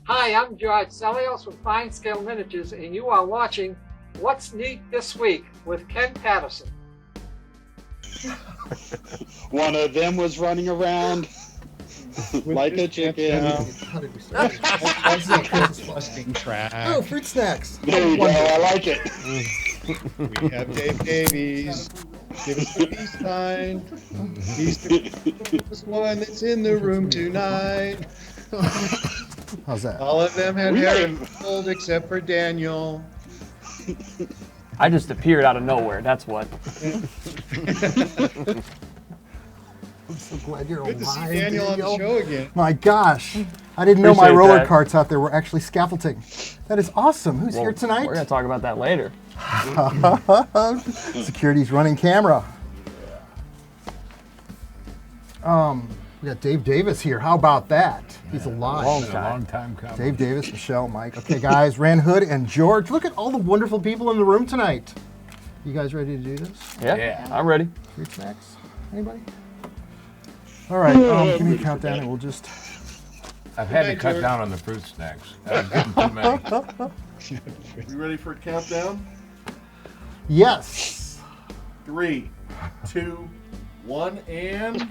Hi, I'm George Celios with Fine Scale Miniatures, and you are watching What's Neat This Week with Ken Patterson. One of them was running around like a chicken. How did we start? Oh, fruit snacks. There you go. I like it. We have Dave Davies. Give us the peace sign. He's the first one that's in the room tonight. How's that? All of them had hair pulled except for Daniel. I just appeared out of nowhere, that's what. I'm so glad you're Good to see alive, Daniel on the show again. My gosh, I didn't know my Appreciate roller that. carts out there were actually scaffolding. That is awesome. Who's here tonight? We're going to talk about that later. Security's running camera. We got Dave Davis here. How about that? He's alive. Long time coming. Dave Davis, Michelle, Mike. Okay, guys, Rand Hood and George. Look at all the wonderful people in the room tonight. You guys ready to do this? Yeah. I'm ready. Fruit snacks? Anybody? All right, give me a countdown and we'll just... I've had to cut down on the fruit snacks. I've given too many. You ready for a countdown? Yes. 3, 2, 1, and...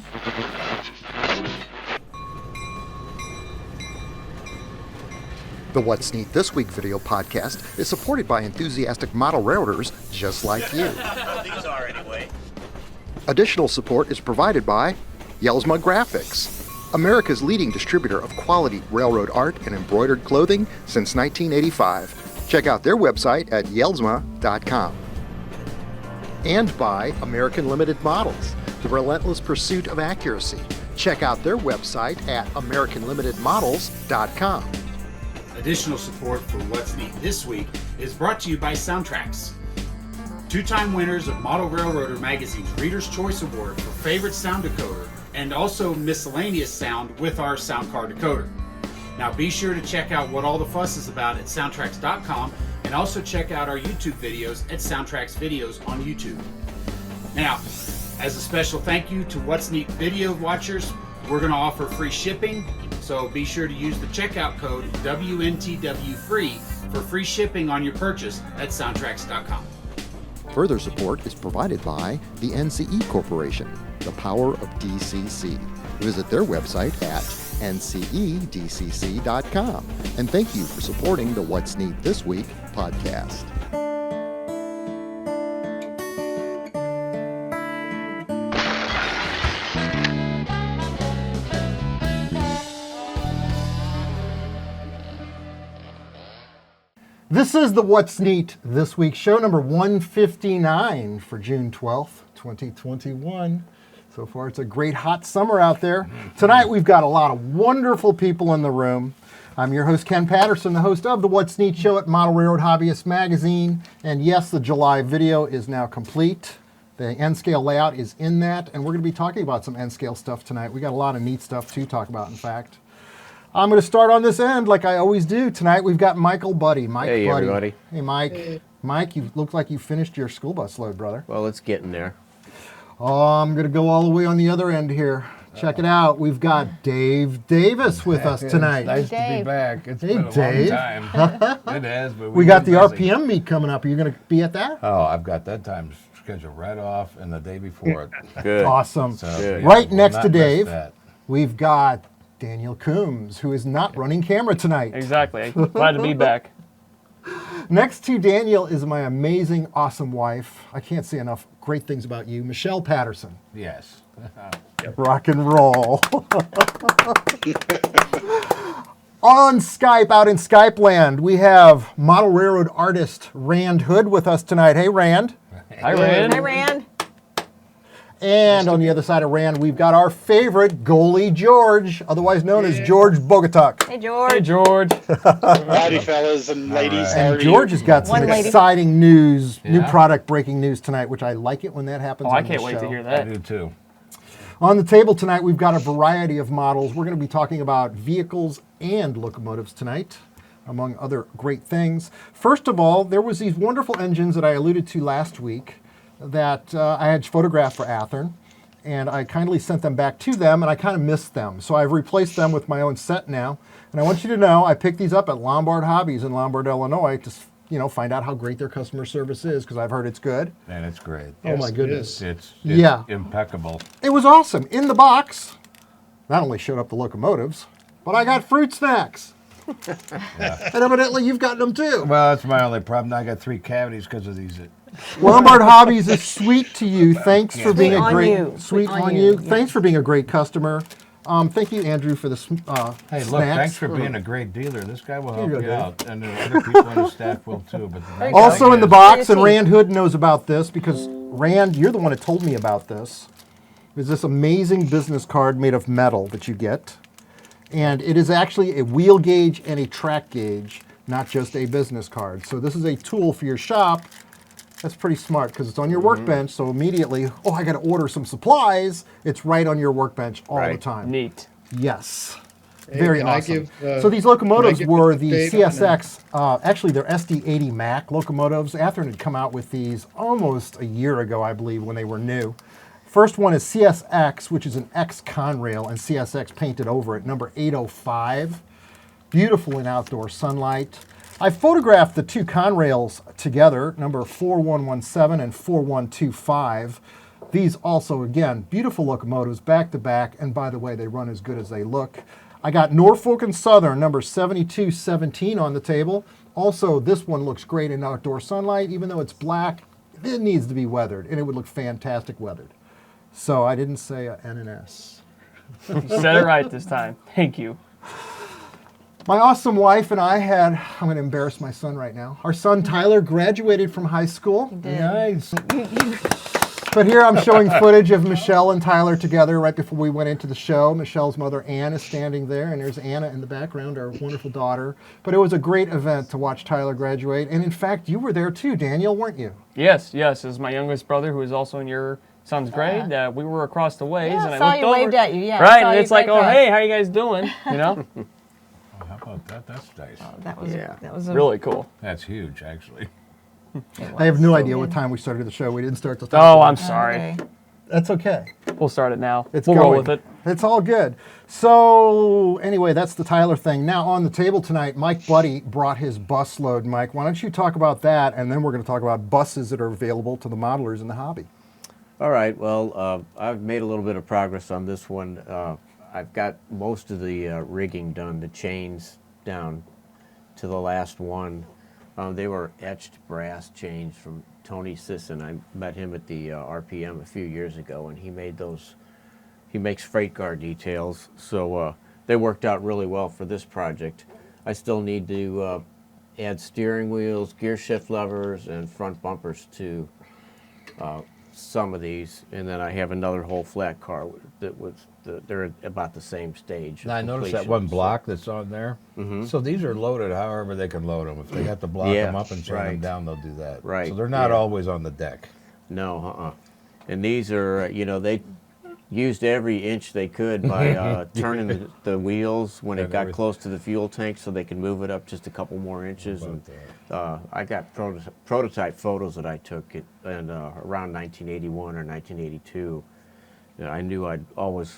The What's Neat This Week video podcast is supported by enthusiastic model railroaders just like you. These are anyway. Additional support is provided by Yelsma Graphics, America's leading distributor of quality railroad art and embroidered clothing since 1985. Check out their website at yelsma.com. And by American Limited Models, the relentless pursuit of accuracy. Check out their website at americanlimitedmodels.com. Additional support for What's Neat This Week is brought to you by SoundTraxx. Two-time winners of Model Railroader Magazine's Reader's Choice Award for Favorite Sound Decoder, and also miscellaneous sound with our sound card decoder. Now be sure to check out what all the fuss is about at SoundTraxx.com, and also check out our YouTube videos at SoundTraxx Videos on YouTube. Now, as a special thank you to What's Neat video watchers, we're going to offer free shipping, so be sure to use the checkout code WNTWFREE for free shipping on your purchase at SoundTraxx.com. Further support is provided by the NCE Corporation, the power of DCC. Visit their website at ncedcc.com. And thank you for supporting the What's Neat This Week podcast. This is the What's Neat This Week show, number 159 for June 12th, 2021. So far, it's a great hot summer out there. Tonight, we've got a lot of wonderful people in the room. I'm your host, Ken Patterson, the host of the What's Neat show at Model Railroad Hobbyist Magazine. And yes, the July video is now complete. The N-scale layout is in that, and we're going to be talking about some N-scale stuff tonight. We got a lot of neat stuff to talk about, in fact. I'm going to start on this end like I always do. Tonight we've got Michael Budde. Mike Hey, Budde. everybody. Hey, Mike. Hey. Mike, you look like you finished your school bus load, brother. Well, it's getting there. Oh, I'm going to go all the way on the other end here. Check it out. We've got Dave Davis with us tonight. Nice to be back. It's Hey, been a Dave. long time. It has, but We got the been busy. RPM meet coming up. Are you going to be at that? Oh, I've got that time scheduled right off and the day before it. Good. Awesome. So, Good. yeah, Right will next not to miss Dave, that. we've got Daniel Coombs, who is not running camera tonight. Exactly. Glad to be back. Next to Daniel is my amazing, awesome wife. I can't say enough great things about you, Michele Patterson. Yes. Rock and roll. On Skype, out in Skype land, we have model railroad artist Rand Hood with us tonight. Hey, Rand. Hi, Rand. Hi, Rand. And on the other side of Rand, we've got our favorite goalie, George, otherwise known as George Bogatiuk. Hey, George. Hey, George. Howdy, fellas and ladies. How And are George you? has got some One lady. exciting news, new Yeah. product breaking news tonight, which I like it when that happens Oh, I on can't the wait show. to hear I that. do too. On the table tonight, we've got a variety of models. We're going to be talking about vehicles and locomotives tonight, among other great things. First of all, there was these wonderful engines that I alluded to last week that I had photographed for Athearn. and I kindly sent them back to them, and I kind of missed them. So I've replaced them with my own set now. And I want you to know I picked these up at Lombard Hobbies in Lombard, Illinois to find out how great their customer service is, because I've heard it's good. And it's great. Oh my goodness. It's Yeah. impeccable. It was awesome. In the box, not only showed up the locomotives, but I got fruit snacks. And evidently you've gotten them too. Well, that's my only problem. I got 3 cavities because of these. Lombard Hobbies is sweet to you. Thanks for being a on great you. sweet On on you, you. Thanks for being a great customer. Thank you, Andrew, for the Hey, snacks. look, thanks for being a great dealer. This guy will help Here you you go, out. And the other people on the staff will too. But the Also in the thing box, For and your Rand Hood knows about this because Rand, you're the one that told me about this. There's this amazing business card made of metal that you get. And it is actually a wheel gauge and a track gauge, not just a business card. So this is a tool for your shop. That's pretty smart because it's on your workbench. So immediately, I got to order some supplies. It's right on your workbench all the time. Neat. Yes. Hey, Very can I awesome. give, So these locomotives give were an the update on CSX, actually they're SD80 Mac locomotives. Athearn had come out with these almost a year ago, I believe, when they were new. First one is CSX, which is an X Conrail, and CSX painted over it, number 805. Beautiful in outdoor sunlight. I photographed the 2 Conrails together, number 4117 and 4125. These also, again, beautiful locomotives back to back, and by the way, they run as good as they look. I got Norfolk and Southern, number 7217 on the table. Also, this one looks great in outdoor sunlight. Even though it's black, it needs to be weathered, and it would look fantastic weathered. So I didn't say N and S. You said it right this time. Thank you. My awesome wife and I I'm going to embarrass my son right now. Our son Tyler graduated from high school. Nice. But here I'm showing footage of Michele and Tyler together right before we went into the show. Michelle's mother, Ann, is standing there, and there's Anna in the background, our wonderful daughter. But it was a great event to watch Tyler graduate. And in fact, you were there too, Daniel, weren't you? Yes. This is my youngest brother who is also in your son's grade. We were across the ways, Yeah, and I saw looked you, over. waved at you, yeah, Right, saw and you it's like, right across. hey, how you guys doing? You know, How about that? That's nice. That was a really cool. That's huge, actually. I have no so idea good. what time we started the show. We didn't start the Oh, I'm sorry. Okay. That's okay. We'll start it now. It's we'll going. roll with it. It's all good. So anyway, that's the Tyler thing. Now on the table tonight, Mike Budde brought his bus load. Mike, why don't you talk about that, and then we're going to talk about buses that are available to the modelers in the hobby. All right, well, I've made a little bit of progress on this one. I've got most of the rigging done, the chains down to the last one. They were etched brass chains from Tony Sisson. I met him at the RPM a few years ago, and he made those. He makes freight car details, so they worked out really well for this project. I still need to add steering wheels, gear shift levers, and front bumpers to some of these, and then I have another whole flat car they're about the same stage. Now, I noticed that one block that's on there. So these are loaded however they can load them. If they have to block them up and shut them down, they'll do that. Right. So they're not always on the deck. No, And these are, they used every inch they could by turning the wheels when it got close to the fuel tank so they could move it up just a couple more inches. And I got prototype photos that I took around 1981 or 1982. I knew I'd always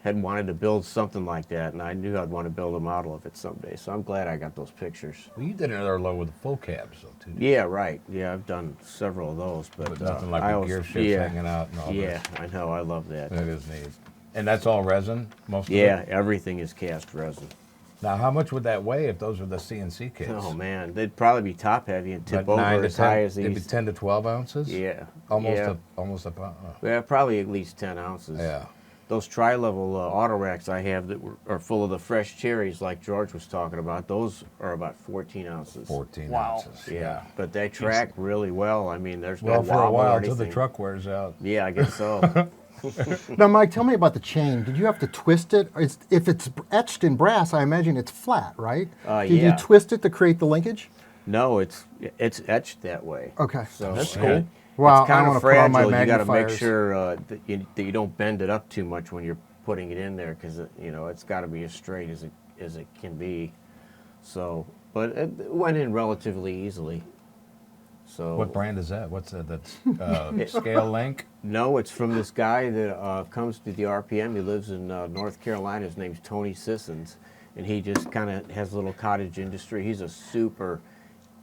had wanted to build something like that, and I knew I'd want to build a model of it someday. So I'm glad I got those pictures. Well, you did another load with the full cabs, though, too. Yeah, right. Yeah, I've done several of those, but nothing like I the always, gear shifts hanging out and all Yeah, this. I know. I love that. That is neat. And that's all resin, most of Yeah, it? everything is cast resin. Now, how much would that weigh if those were the CNC kits? Oh man, they'd probably be top heavy and tip About over 9 to as 10, high as it'd be these. 10 to 12 ounces? Yeah, Almost yeah. almost a pound. Yeah, probably at least 10 ounces. Yeah. Those tri-level auto racks I have that are full of the fresh cherries, like George was talking about. Those are about 14 ounces. 14 Wow. ounces. Yeah, but they track really well. I mean, there's no Well, for a wobble or while until the anything. truck wears out. Yeah, I guess so. Now, Mike, tell me about the chain. Did you have to twist it? If it's etched in brass, I imagine it's flat, right? Did yeah. you twist it to create the linkage? No, it's etched that way. Okay. So That's cool. Wow, it's kind I of wanna put on my fragile. You got to make magnifiers. sure that you don't bend it up too much when you're putting it in there, because it's got to be as straight as it can be. So, but it went in relatively easily. So What brand is that? What's that? That's Scale Link? No, it's from this guy that comes to the RPM. He lives in North Carolina. His name's Tony Sissons, and he just kind of has a little cottage industry. He's a super.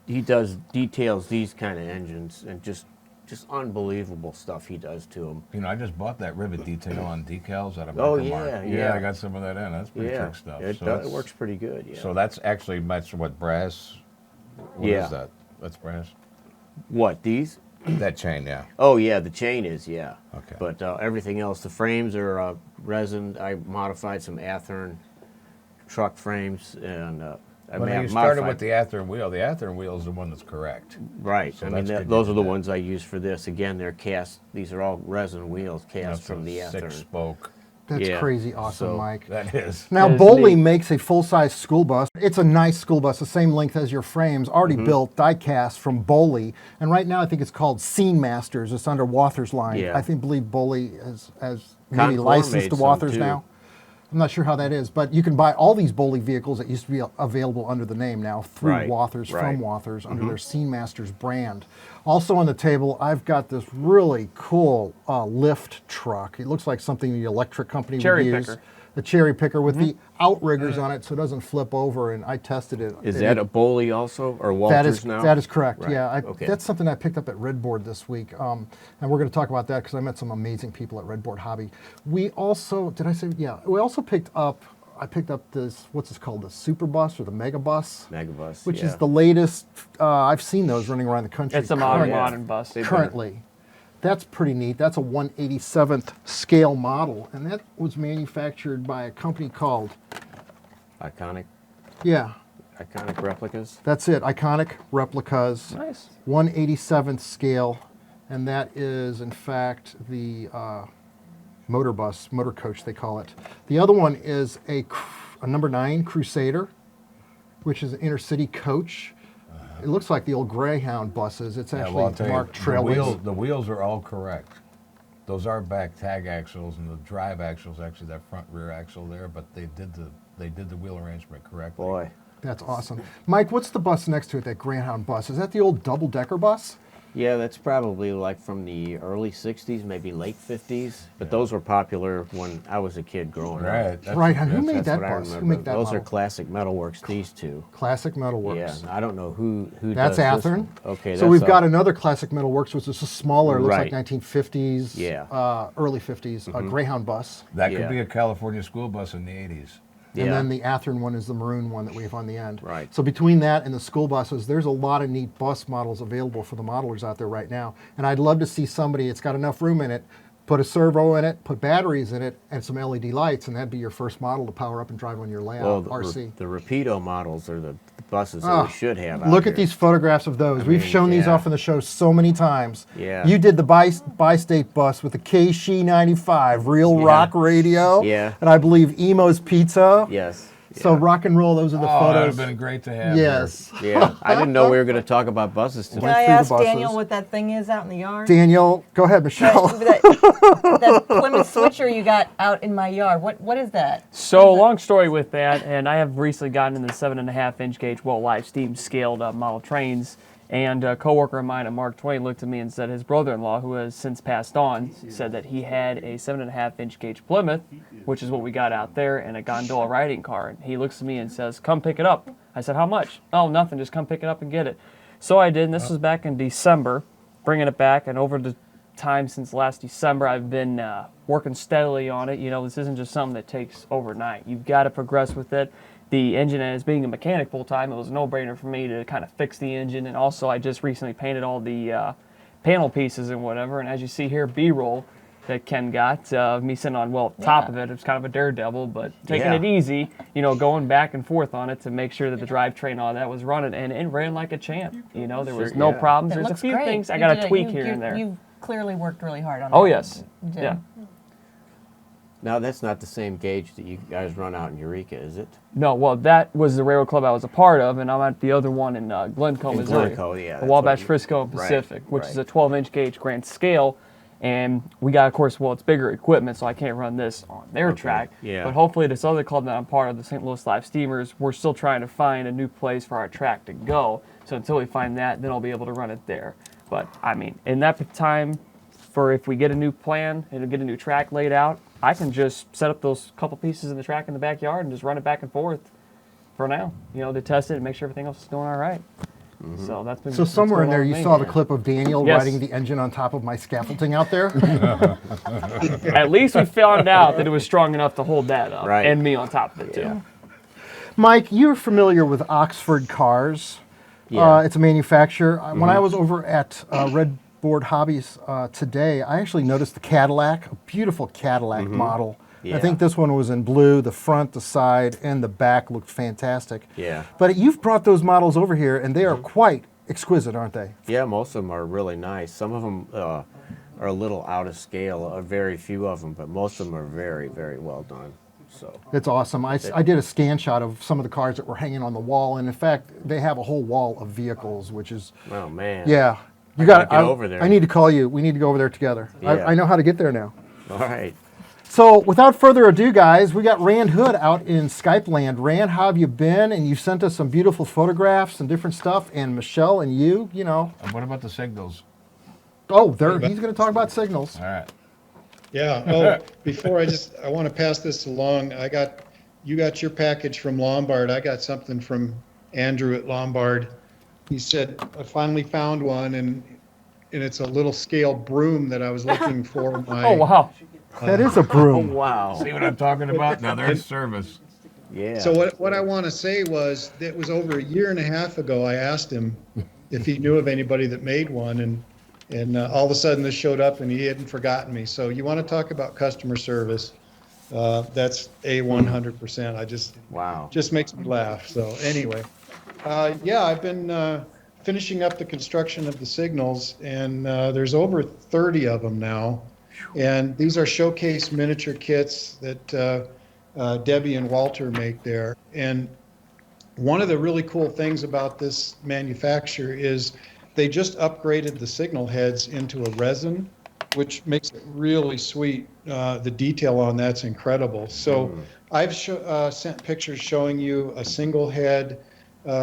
He details these kind of engines and just unbelievable stuff he does to them. You know, I just bought that rivet detail on decals out of Oh, Micromark. yeah. I got some of that in. That's pretty trick stuff. It works pretty good. Yeah. So that's actually what brass? What is that? That's brass. What, these? That chain, yeah. Oh yeah, the chain is, yeah. Okay. But everything else, the frames are resin. I modified some Athearn truck frames, and You started with the Athearn wheel. The Athearn wheel is the one that's correct. Right. So I mean, that's good those to are the do. ones I use for this. Again, they're cast. These are all resin wheels cast That's from the Athearn. 6-spoke. That's Yeah, crazy awesome, so- Mike. That is. Now, That is Boley neat. makes a full-size school bus. It's a nice school bus, the same length as your frames, already built, die-cast from Boley. And right now, I think it's called Scene Masters. It's under Wather's line. Yeah. I believe Boley has maybe Concord licensed made to some, Wather's too. now. I'm not sure how that is, but you can buy all these Boley vehicles that used to be available under the name now through Right, Wather's, right. from Wather's, under their Scene Masters brand. Also on the table, I've got this really cool lift truck. It looks like something the electric company Cherry would use. picker. The cherry picker with the outriggers on it so it doesn't flip over, and I tested it. Is It- that a Boley also, or Walters that is, now? That is correct, Right, yeah. okay. That's something I picked up at Redboard this week, and we're going to talk about that because I met some amazing people at Redboard Hobby. We also, did I say, yeah, we also picked up, I picked up this, what's this called, the Super Bus or the Mega Bus? Megabus, Which yeah. is the latest, I've seen those running around the country. It's a modern currently. bus. Currently. That's pretty neat. That's a 1/87th scale model, and that was manufactured by a company called, Iconic replicas. that's it, Iconic Replicas. Nice. 1/87th scale, and that is in fact the motor bus, motor coach they call it. The other one is a number 9 Crusader, which is an intercity coach. It looks like the old Greyhound buses. It's actually I'll tell you, marked Trailways. the wheels are all correct. Those are back tag axles, and the drive axles actually that front rear axle there, but they did the wheel arrangement correctly. Boy. That's awesome. Mike, what's the bus next to it, that Greyhound bus? Is that the old double-decker bus? Yeah, that's probably like from the early 60s, maybe late 50s. But those were popular when I was a kid growing up. Right. that's- Right, and who that's- made That's that what I bus? Who remember. made that Those model? are classic Metalworks, these two. Classic Metalworks. Yeah, I don't know who That's does this Athearn. one. Okay, So we've got another classic Metalworks, which is a smaller, looks like Right. 1950s, Yeah. early 50s, Greyhound bus. That could Yeah. be a California school bus in the 80s. And Yeah. then the Athearn one is the maroon one that we have on the end. Right. So between that and the school buses, there's a lot of neat bus models available for the modelers out there right now. And I'd love to see somebody, it's got enough room in it, put a servo in it, put batteries in it, and some LED lights, and that'd be your first model to power up and drive on your layout well, RC. the Rapido models are the buses that Ah, we should have out Look at here. these photographs of those. We've mean, shown these yeah. off in the show so many times. Yeah. You did the bi-state bus with the KC95, real rock radio. Yeah. And I believe Emo's Pizza. Yes. So rock and roll, those are the Oh, that would photos. have been great to have. Yes. Yeah, I didn't know we were going to talk about buses Can today. I through the ask buses. Daniel what that thing is out in the yard? Daniel, go ahead, Michelle. that Plymouth switcher you got out in my yard. What is that? So long story with that, and I have recently gotten into the 7.5-inch gauge live steam scaled model trains. And a coworker of mine at Mark Twain looked at me and said his brother-in-law, who has since passed on, said that he had a 7.5-inch gauge Plymouth, which is what we got out there, and a gondola riding car. And he looks at me and says, "Come pick it up." I said, "How much?" "Oh, nothing. Just come pick it up and get it." So I did, and this was back in December, bringing it back. And over the time since last December, I've been working steadily on it. You know, this isn't just something that takes overnight. You've got to progress with it. The engine, as being a mechanic full time, it was a no-brainer for me to kind of fix the engine. And also, I just recently painted all the panel pieces and whatever. And as you see here, B-roll that Ken got, me sitting on, top of it. It was kind of a daredevil, but taking it easy, you know, going back and forth on it to make sure that the drivetrain and all that was running. And it ran like a champ. You know, there was no problems. It There's a looks few great. things I You got did to it. tweak You- here you- and there. You've clearly worked really hard on Oh, that. yes. You did. Yeah. Now, that's not the same gauge that you guys run out in Eureka, is it? No, well, that was the railroad club I was a part of, and I'm at the other one in Glencoe, In Missouri. Glencoe, yeah, The that's Wabash, what- Frisco, and right, Pacific, which is a right. 12-inch gauge grand scale. And we got, of course, well, it's bigger equipment, so I can't run this on their track. Yeah. But hopefully this other club that I'm part of, the St. Louis Live Steamers, we're still trying to find a new place for our track to go. So until we find that, then I'll be able to run it there. But, I mean, in that time, for if we get a new plan and get a new track laid out, I can just set up those couple pieces in the track in the backyard and just run it back and forth for now, you know, to test it and make sure everything else is going all right. So that's been. So somewhere in there, you saw the clip of Daniel Yes. riding the engine on top of my scaffolding out there. At least we found out that it was strong enough to hold that up, Right. and me on top of it too. Yeah. Mike, you're familiar with Oxford Cars. Yeah. It's a manufacturer. When I was over at Red Board Hobbies today, I actually noticed the Cadillac, a beautiful Cadillac model. Yeah. I think this one was in blue. The front, the side, and the back looked fantastic. Yeah. But you've brought those models over here, and they are quite exquisite, aren't they? Yeah, most of them are really nice. Some of them are a little out of scale, very few of them, but most of them are very, very well done. So It's awesome. I did a scan shot of some of the cars that were hanging on the wall, and in fact, they have a whole wall of vehicles, which is, oh man. yeah. You I got gotta get over there. I need to call you. We need to go over there together. Yeah. I know how to get there now. All right. So without further ado, guys, we got Rand Hood out in Skype land. Rand, how have you been? And you sent us some beautiful photographs and different stuff. And Michelle and you know. And what about the signals? Oh, he's going to talk about signals. All right. Yeah. Oh, before I want to pass this along. You got your package from Lombard. I got something from Andrew at Lombard. He said, I finally found one, and it's a little scale broom that I was looking for. Oh wow! That is a broom. Wow. See what I'm talking about? Now there's service. Yeah. So what I want to say was that it was over a year and a half ago. I asked him if he knew of anybody that made one, and all of a sudden this showed up, and he hadn't forgotten me. So you want to talk about customer service? That's a 100%. Wow. Just makes me laugh. So anyway, yeah, I've been finishing up the construction of the signals, and there's over 30 of them now. And these are showcase miniature kits that Debbie and Walter make there. And one of the really cool things about this manufacturer is they just upgraded the signal heads into a resin, which makes it really sweet. The detail on that's incredible. So I've sent pictures showing you a single head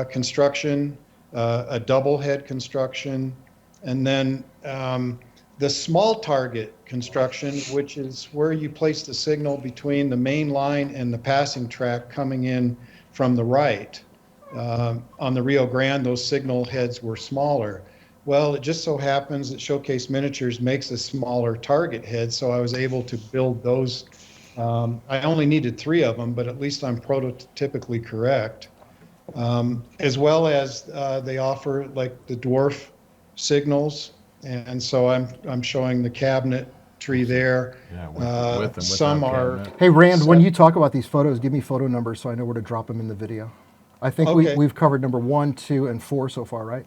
construction, a double head construction, and then the small target construction, which is where you place the signal between the main line and the passing track coming in from the right. On the Rio Grande, those signal heads were smaller. Well, it just so happens that Showcase Miniatures makes a smaller target head, so I was able to build those. I only needed 3 of them, but at least I'm prototypically correct. As well as they offer like the dwarf signals, and so I'm showing the cabinet tree there. Yeah, with and some without are. cabinet. Hey, Rand, when you talk about these photos, give me photo numbers so I know where to drop them in the video. I think Okay. we've covered number 1, 2, and 4 so far, right?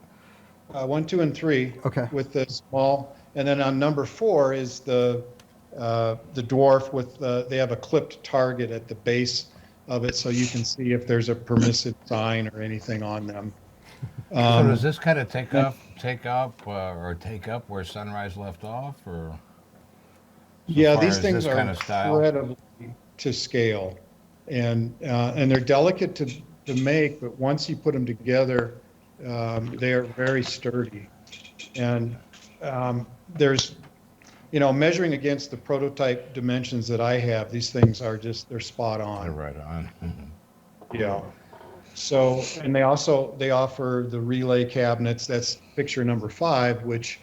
1, 2, and 3. Okay. With the small, and then on number 4 is the dwarf with they have a clipped target at the base of it, so you can see if there's a permissive sign or anything on them. So does this kind of take up where Sunrise left off, or? Yeah, far these as things this are kind of style? incredibly to scale, and they're delicate to make, but once you put them together, they are very sturdy. And there's, measuring against the prototype dimensions that I have, these things are they're spot on. They're right on. Yeah. So, and they offer the relay cabinets. That's picture number 5, which,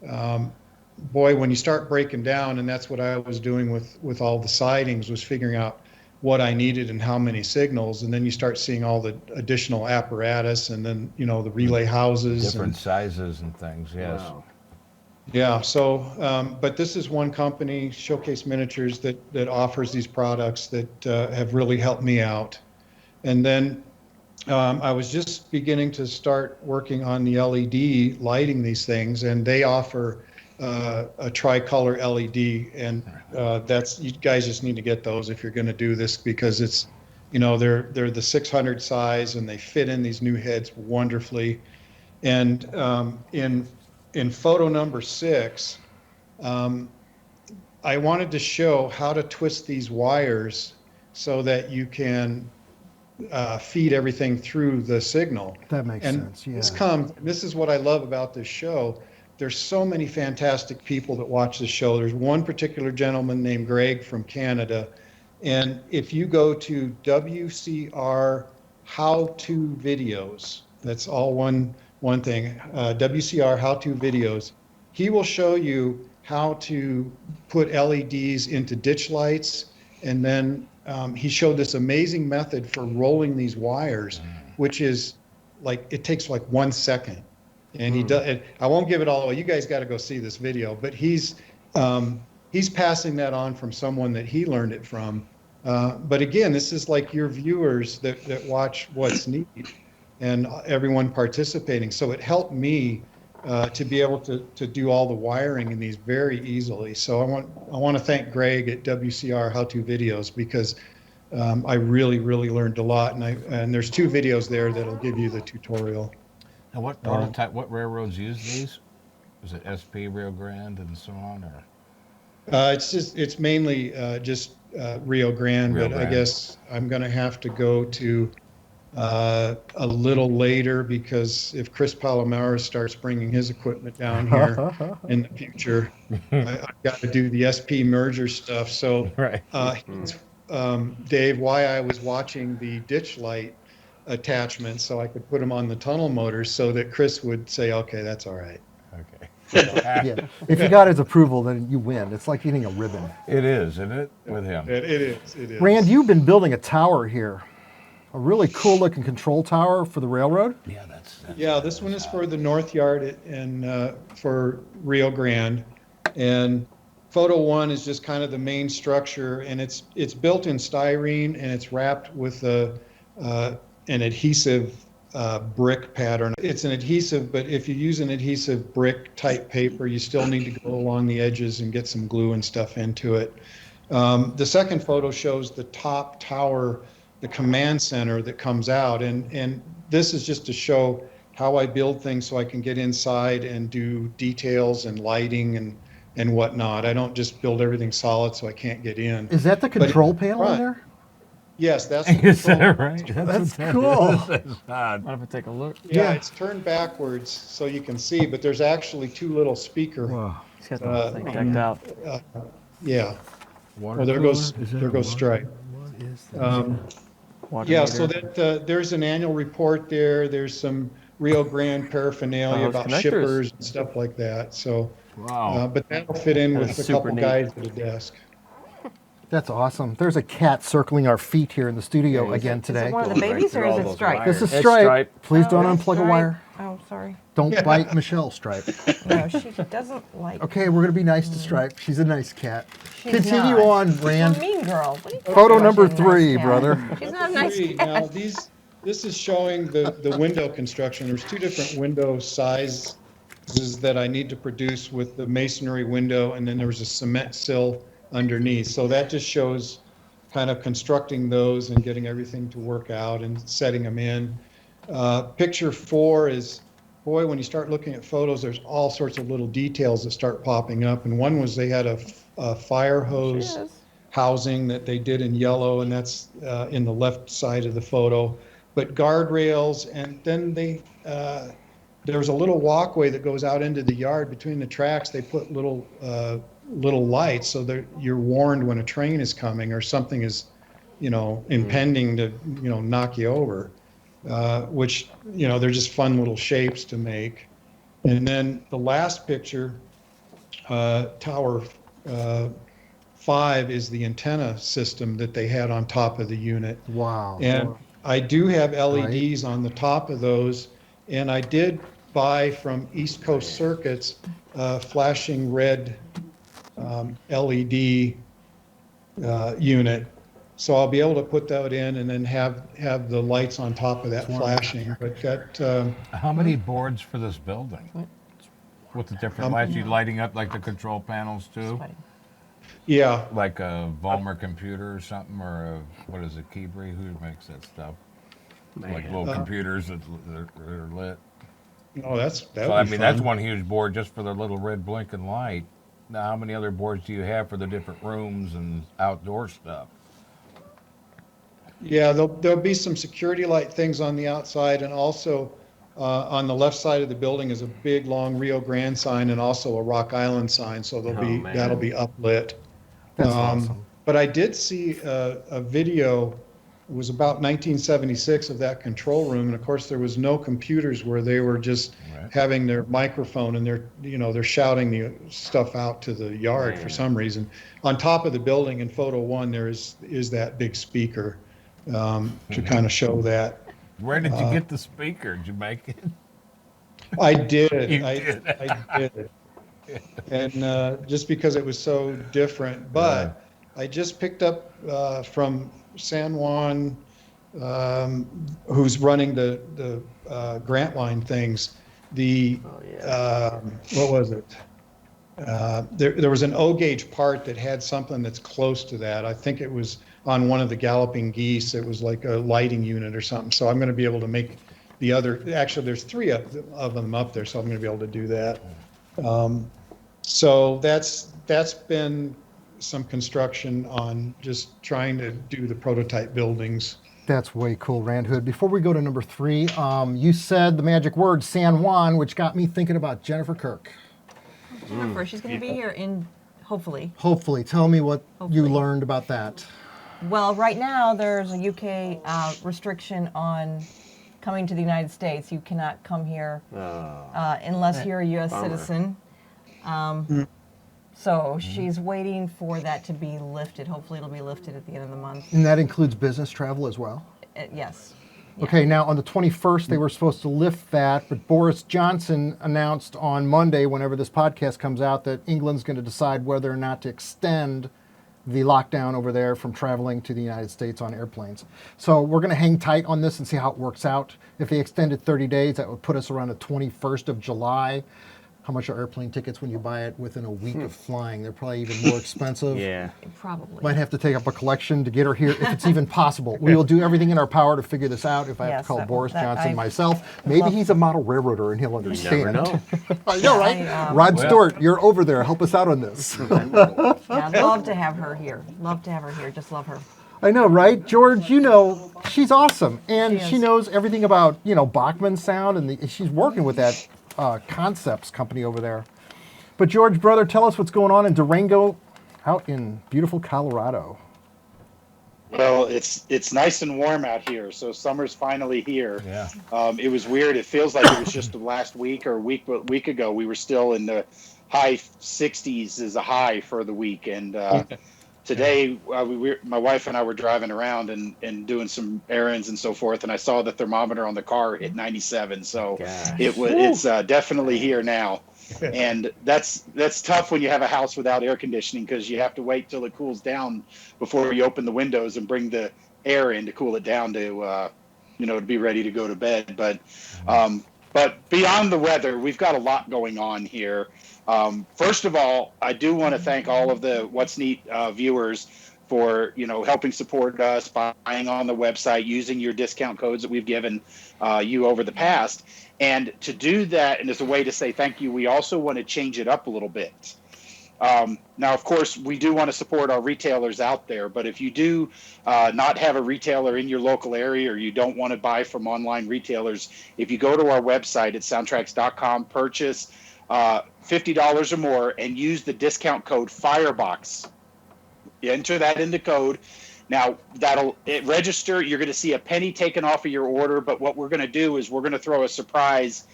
boy, when you start breaking down, and that's what I was doing with all the sidings, was figuring out what I needed and how many signals, and then you start seeing all the additional apparatus, and then the relay houses. Different sizes and things, yes. Wow. Yeah. So, but this is one company, Showcase Miniatures, that offers these products that have really helped me out. And then I was just beginning to start working on the LED lighting these things, and they offer a tricolor LED, and you guys just need to get those if you're going to do this, because it's, they're the 600 size, and they fit in these new heads wonderfully. And in photo number 6, I wanted to show how to twist these wires so that you can feed everything through the signal. That makes And sense, yeah. this is what I love about this show. There's so many fantastic people that watch the show. There's one particular gentleman named Greg from Canada. And if you go to WCR how-to videos, that's all one thing, WCR how-to videos, he will show you how to put LEDs into ditch lights. And then he showed this amazing method for rolling these wires, which is like, it takes like 1 second. And he does. I won't give it all away. You guys got to go see this video. But he's passing that on from someone that he learned it from. But again, this is like your viewers that watch What's Neat and everyone participating. So it helped me to be able to do all the wiring in these very easily. So I want to thank Greg at WCR How To Videos, because I really learned a lot. And there's 2 videos there that'll give you the tutorial. Now, what prototype? What railroads use these? Is it SP, Rio Grande, and so on, or? It's mainly just Rio Grande, Rio but Grande. I guess I'm going to have to go to a little later, because if Chris Palomar starts bringing his equipment down here in the future, I've got to do the SP merger stuff. So, Right. Dave, why I was watching the ditch light attachments so I could put them on the tunnel motors so that Chris would say, okay, that's all right. Okay. Yeah. If you got his approval, then you win. It's like eating a ribbon. It is, isn't it, with him? It is. Rand, you've been building a tower here. A really cool looking control tower for the railroad. Yeah, Yeah, this one is for the North Yard and for Rio Grande. And photo 1 is just kind of the main structure, and it's built in styrene, and it's wrapped with an adhesive brick pattern. It's an adhesive, but if you use an adhesive brick type paper, you still need to go along the edges and get some glue and stuff into it. The second photo shows the top tower, the command center that comes out, and this is just to show how I build things so I can get inside and do details and lighting and whatnot. I don't just build everything solid so I can't get in. Is that the control panel in there? Yes, that's the Is control. that right? That's cool. That's odd. Mind if I take a look? Yeah, it's turned backwards so you can see, but there's actually 2 little speaker. He's got the thing decked out. Yeah. Water Well, there cooler? goes Is that there a goes water- Stripe. What is that? Water Yeah, meter. so that there's an annual report there. There's some Rio Grande paraphernalia those about connectors. shippers and stuff like that. So, Wow. but that'll fit in with That's a super couple neat. guys at a desk. That's awesome. There's a cat circling our feet here in the studio again Is today. it one of the babies or is it Stripe? This is It's Stripe. Stripe. Please Oh, don't that's unplug a Stripe. wire. Oh, sorry. Don't bite Michelle, Stripe. No, she doesn't like. Okay, we're going to be nice to Stripe. She's a nice cat. She's Continue not. on, She's a Rand. mean girl. What are you talking Photo about? number She's a nice 3, cat. brother. She's not a nice cat. Now this is showing the window construction. There's 2 different window sizes that I need to produce with the masonry window, and then there was a cement sill underneath. So that just shows kind of constructing those and getting everything to work out and setting them in. Picture 4 is, boy, when you start looking at photos, there's all sorts of little details that start popping up. And one was they had a fire hose housing that they did in yellow, and that's in the left side of the photo. But guardrails, and then there's a little walkway that goes out into the yard between the tracks. They put little lights so that you're warned when a train is coming or something is, impending to, knock you over. Which, they're just fun little shapes to make. And then the last picture, Tower 5, is the antenna system that they had on top of the unit. Wow. And I do have LEDs on the top of those, and I did buy from East Coast Circuits flashing red LED unit. So I'll be able to put that in and then have the lights on top of that flashing. But that How many boards for this building? With the different lights, you lighting up like the control panels too? yeah, Like a Volmer computer or something, or what is it, Keybri? Who makes that stuff? Like little computers that are lit. oh, that So would I be mean, fun. that's one huge board just for the little red blinking light. Now, how many other boards do you have for the different rooms and outdoor stuff? Yeah, there'll be some security light things on the outside, and also on the left side of the building is a big long Rio Grande sign and also a Rock Island sign. So that'll be uplit. That's awesome. But I did see a video. It was about 1976 of that control room, and of course there was no computers where they were just having their microphone and they're shouting the stuff out to the yard for some reason. On top of the building in photo 1 there is that big speaker to kind of show that. Where did you get the speaker? Did you make it? I did. You I did. I did. And just because it was so different, but I just picked up from San Juan, who's running the grant line things. What was it? There was an O gauge part that had something that's close to that. I think it was on one of the galloping geese. It was like a lighting unit or something. So I'm going to be able to make the other. Actually, there's 3 of them up there, so I'm going to be able to do that. So that's been some construction on just trying to do the prototype buildings. That's way cool, Rand Hood. Before we go to number 3, you said the magic word San Juan, which got me thinking about Jenifer Kirk. Jennifer, she's going to be here hopefully. Hopefully. Tell me what you learned about that. Well, right now there's a UK restriction on coming to the United States. You cannot come here unless you're a U.S. citizen. So she's waiting for that to be lifted. Hopefully it'll be lifted at the end of the month. And that includes business travel as well? Yes. Okay, now on the 21st, they were supposed to lift that, but Boris Johnson announced on Monday, whenever this podcast comes out, that England's going to decide whether or not to extend the lockdown over there from traveling to the United States on airplanes. So we're going to hang tight on this and see how it works out. If they extended 30 days, that would put us around the 21st of July. How much are airplane tickets when you buy it within a week of flying? They're probably even more expensive. Yeah. Probably. Might have to take up a collection to get her here, if it's even possible. We will do everything in our power to figure this out. If I have to call Boris Johnson myself, maybe he's a model railroader and he'll understand. You never know. I know, right? Rod Stewart, you're over there. Help us out on this. Yeah, I'd love to have her here. Love to have her here. Just love her. I know, right? George, you know, she's awesome. And She she is. knows everything about, Bachman sound, and she's working with that Concepts company over there. But George, brother, tell us what's going on in Durango out in beautiful Colorado. Well, it's nice and warm out here, so summer's finally here. Yeah. It was weird. It feels like it was just the last week or a week ago. We were still in the high 60s as a high for the week, and today my wife and I were driving around and doing some errands and so forth, and I saw the thermometer on the car hit 97. So it's definitely here now. And that's tough when you have a house without air conditioning, because you have to wait till it cools down before you open the windows and bring the air in to cool it down to to be ready to go to bed. But beyond the weather, we've got a lot going on here. First of all, I do want to thank all of the What's Neat viewers for helping support us, buying on the website, using your discount codes that we've given you over the past. And to do that, and as a way to say thank you, we also want to change it up a little bit. Now, of course, we do want to support our retailers out there, but if you do not have a retailer in your local area, or you don't want to buy from online retailers, if you go to our website at SoundTraxx.com, purchase $50 or more and use the discount code Firebox. Enter that in the code. Now, register. You're going to see a penny taken off of your order, but what we're going to do is we're going to throw a surprise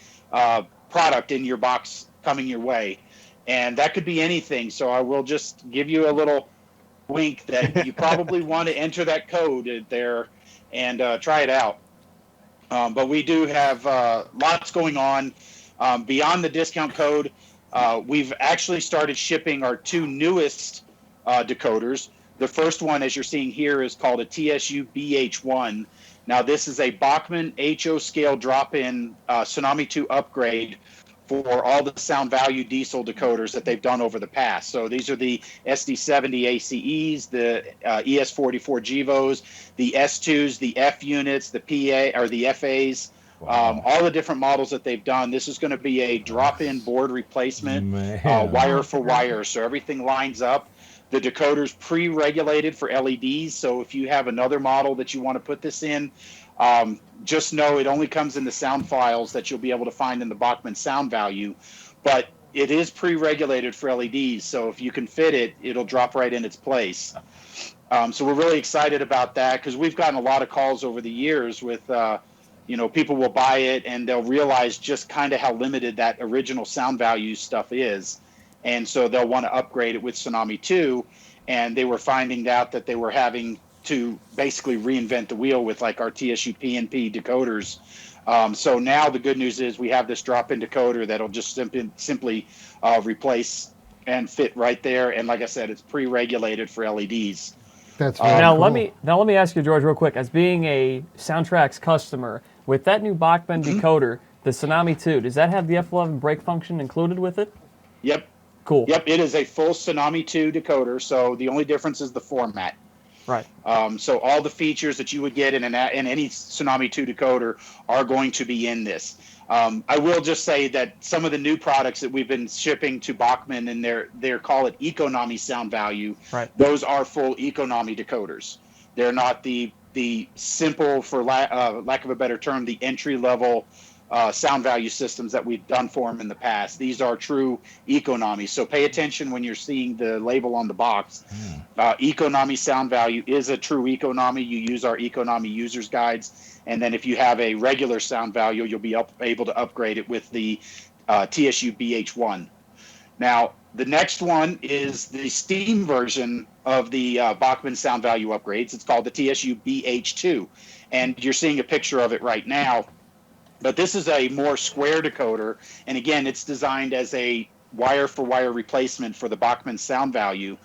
product in your box coming your way. And that could be anything. So I will just give you a little wink that you probably want to enter that code there and try it out. But we do have lots going on. Beyond the discount code, we've actually started shipping our 2 newest decoders. The first one, as you're seeing here, is called a Tsu Bh2. Now, this is a Bachman HO scale drop-in Tsunami 2 upgrade for all the sound value diesel decoders that they've done over the past. So these are the SD70 ACEs, the ES44 GEVOs, the S2s, the F units, the PA or the FAs, Wow. All the different models that they've done. This is going to be a drop-in board replacement, Man. wire for wire. So everything lines up. The decoder's pre-regulated for LEDs. So if you have another model that you want to put this in, just know it only comes in the sound files that you'll be able to find in the Bachmann sound value. But it is pre-regulated for LEDs. So if you can fit it, it'll drop right in its place. So we're really excited about that because we've gotten a lot of calls over the years with, people will buy it and they'll realize just kind of how limited that original sound value stuff is. And so they'll want to upgrade it with Tsunami 2. And they were finding out that they were having to basically reinvent the wheel with like our TSU PNP decoders. So now the good news is we have this drop-in decoder that'll just simply replace and fit right there. And like I said, it's pre-regulated for LEDs. That's very Now cool. let me ask you, George, real quick. As being a SoundTraxx customer, with that new Bachmann decoder, the Tsunami 2, does that have the F11 brake function included with it? Yep. Cool. Yep, it is a full Tsunami 2 decoder, so the only difference is the format. Right. So all the features that you would get in any Tsunami 2 decoder are going to be in this. I will just say that some of the new products that we've been shipping to Bachmann and they're call it economy sound value. Right. Those are full economy decoders. They're not the simple, for lack of a better term, the entry level sound value systems that we've done for them in the past. These are true economy. So pay attention when you're seeing the label on the box. Economy sound value is a true economy. You use our economy users guides. And then if you have a regular sound value, you'll be able to upgrade it with the TSU Bh2. Now, the next one is the Steam version of the Bachmann sound value upgrades. It's called the TSU Bh2. And you're seeing a picture of it right now. But this is a more square decoder. And again, it's designed as a wire-for-wire replacement for the Bachmann sound value.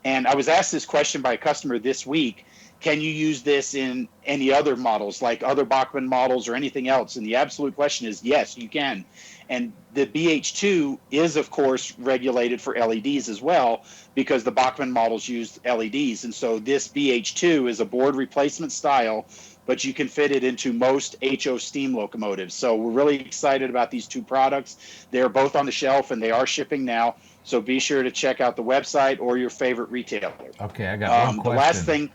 And I was asked this question by a customer this week. Can you use this in any other models, like other Bachmann models or anything else? And the absolute question is yes, you can. And the Bh2 is, of course, regulated for LEDs as well, because the Bachmann models used LEDs. And so this Bh2 is a board replacement style, but you can fit it into most HO steam locomotives. So we're really excited about these two products. They're both on the shelf and they are shipping now. So be sure to check out the website or your favorite retailer. Okay, I got one question. The last thing.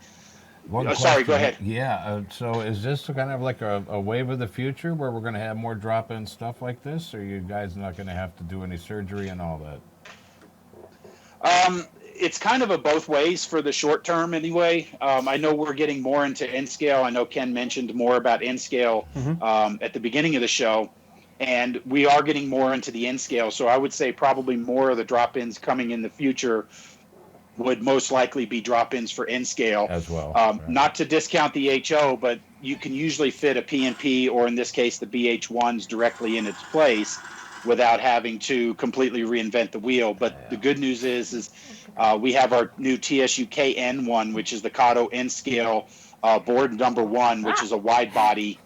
Sorry, go ahead. Yeah, so is this kind of like a wave of the future where we're going to have more drop-in stuff like this, or are you guys not going to have to do any surgery and all that? It's kind of a both ways for the short term anyway. I know we're getting more into N-scale. I know Ken mentioned more about N-scale at the beginning of the show, and we are getting more into the N-scale. So I would say probably more of the drop-ins coming in the future would most likely be drop-ins for N-scale. As well. Right. Not to discount the HO, but you can usually fit a PNP, or in this case the Bh1s, directly in its place without having to completely reinvent the wheel. But the good news is we have our new TSU KN1, which is the Kato N-scale board number 1, which is a wide body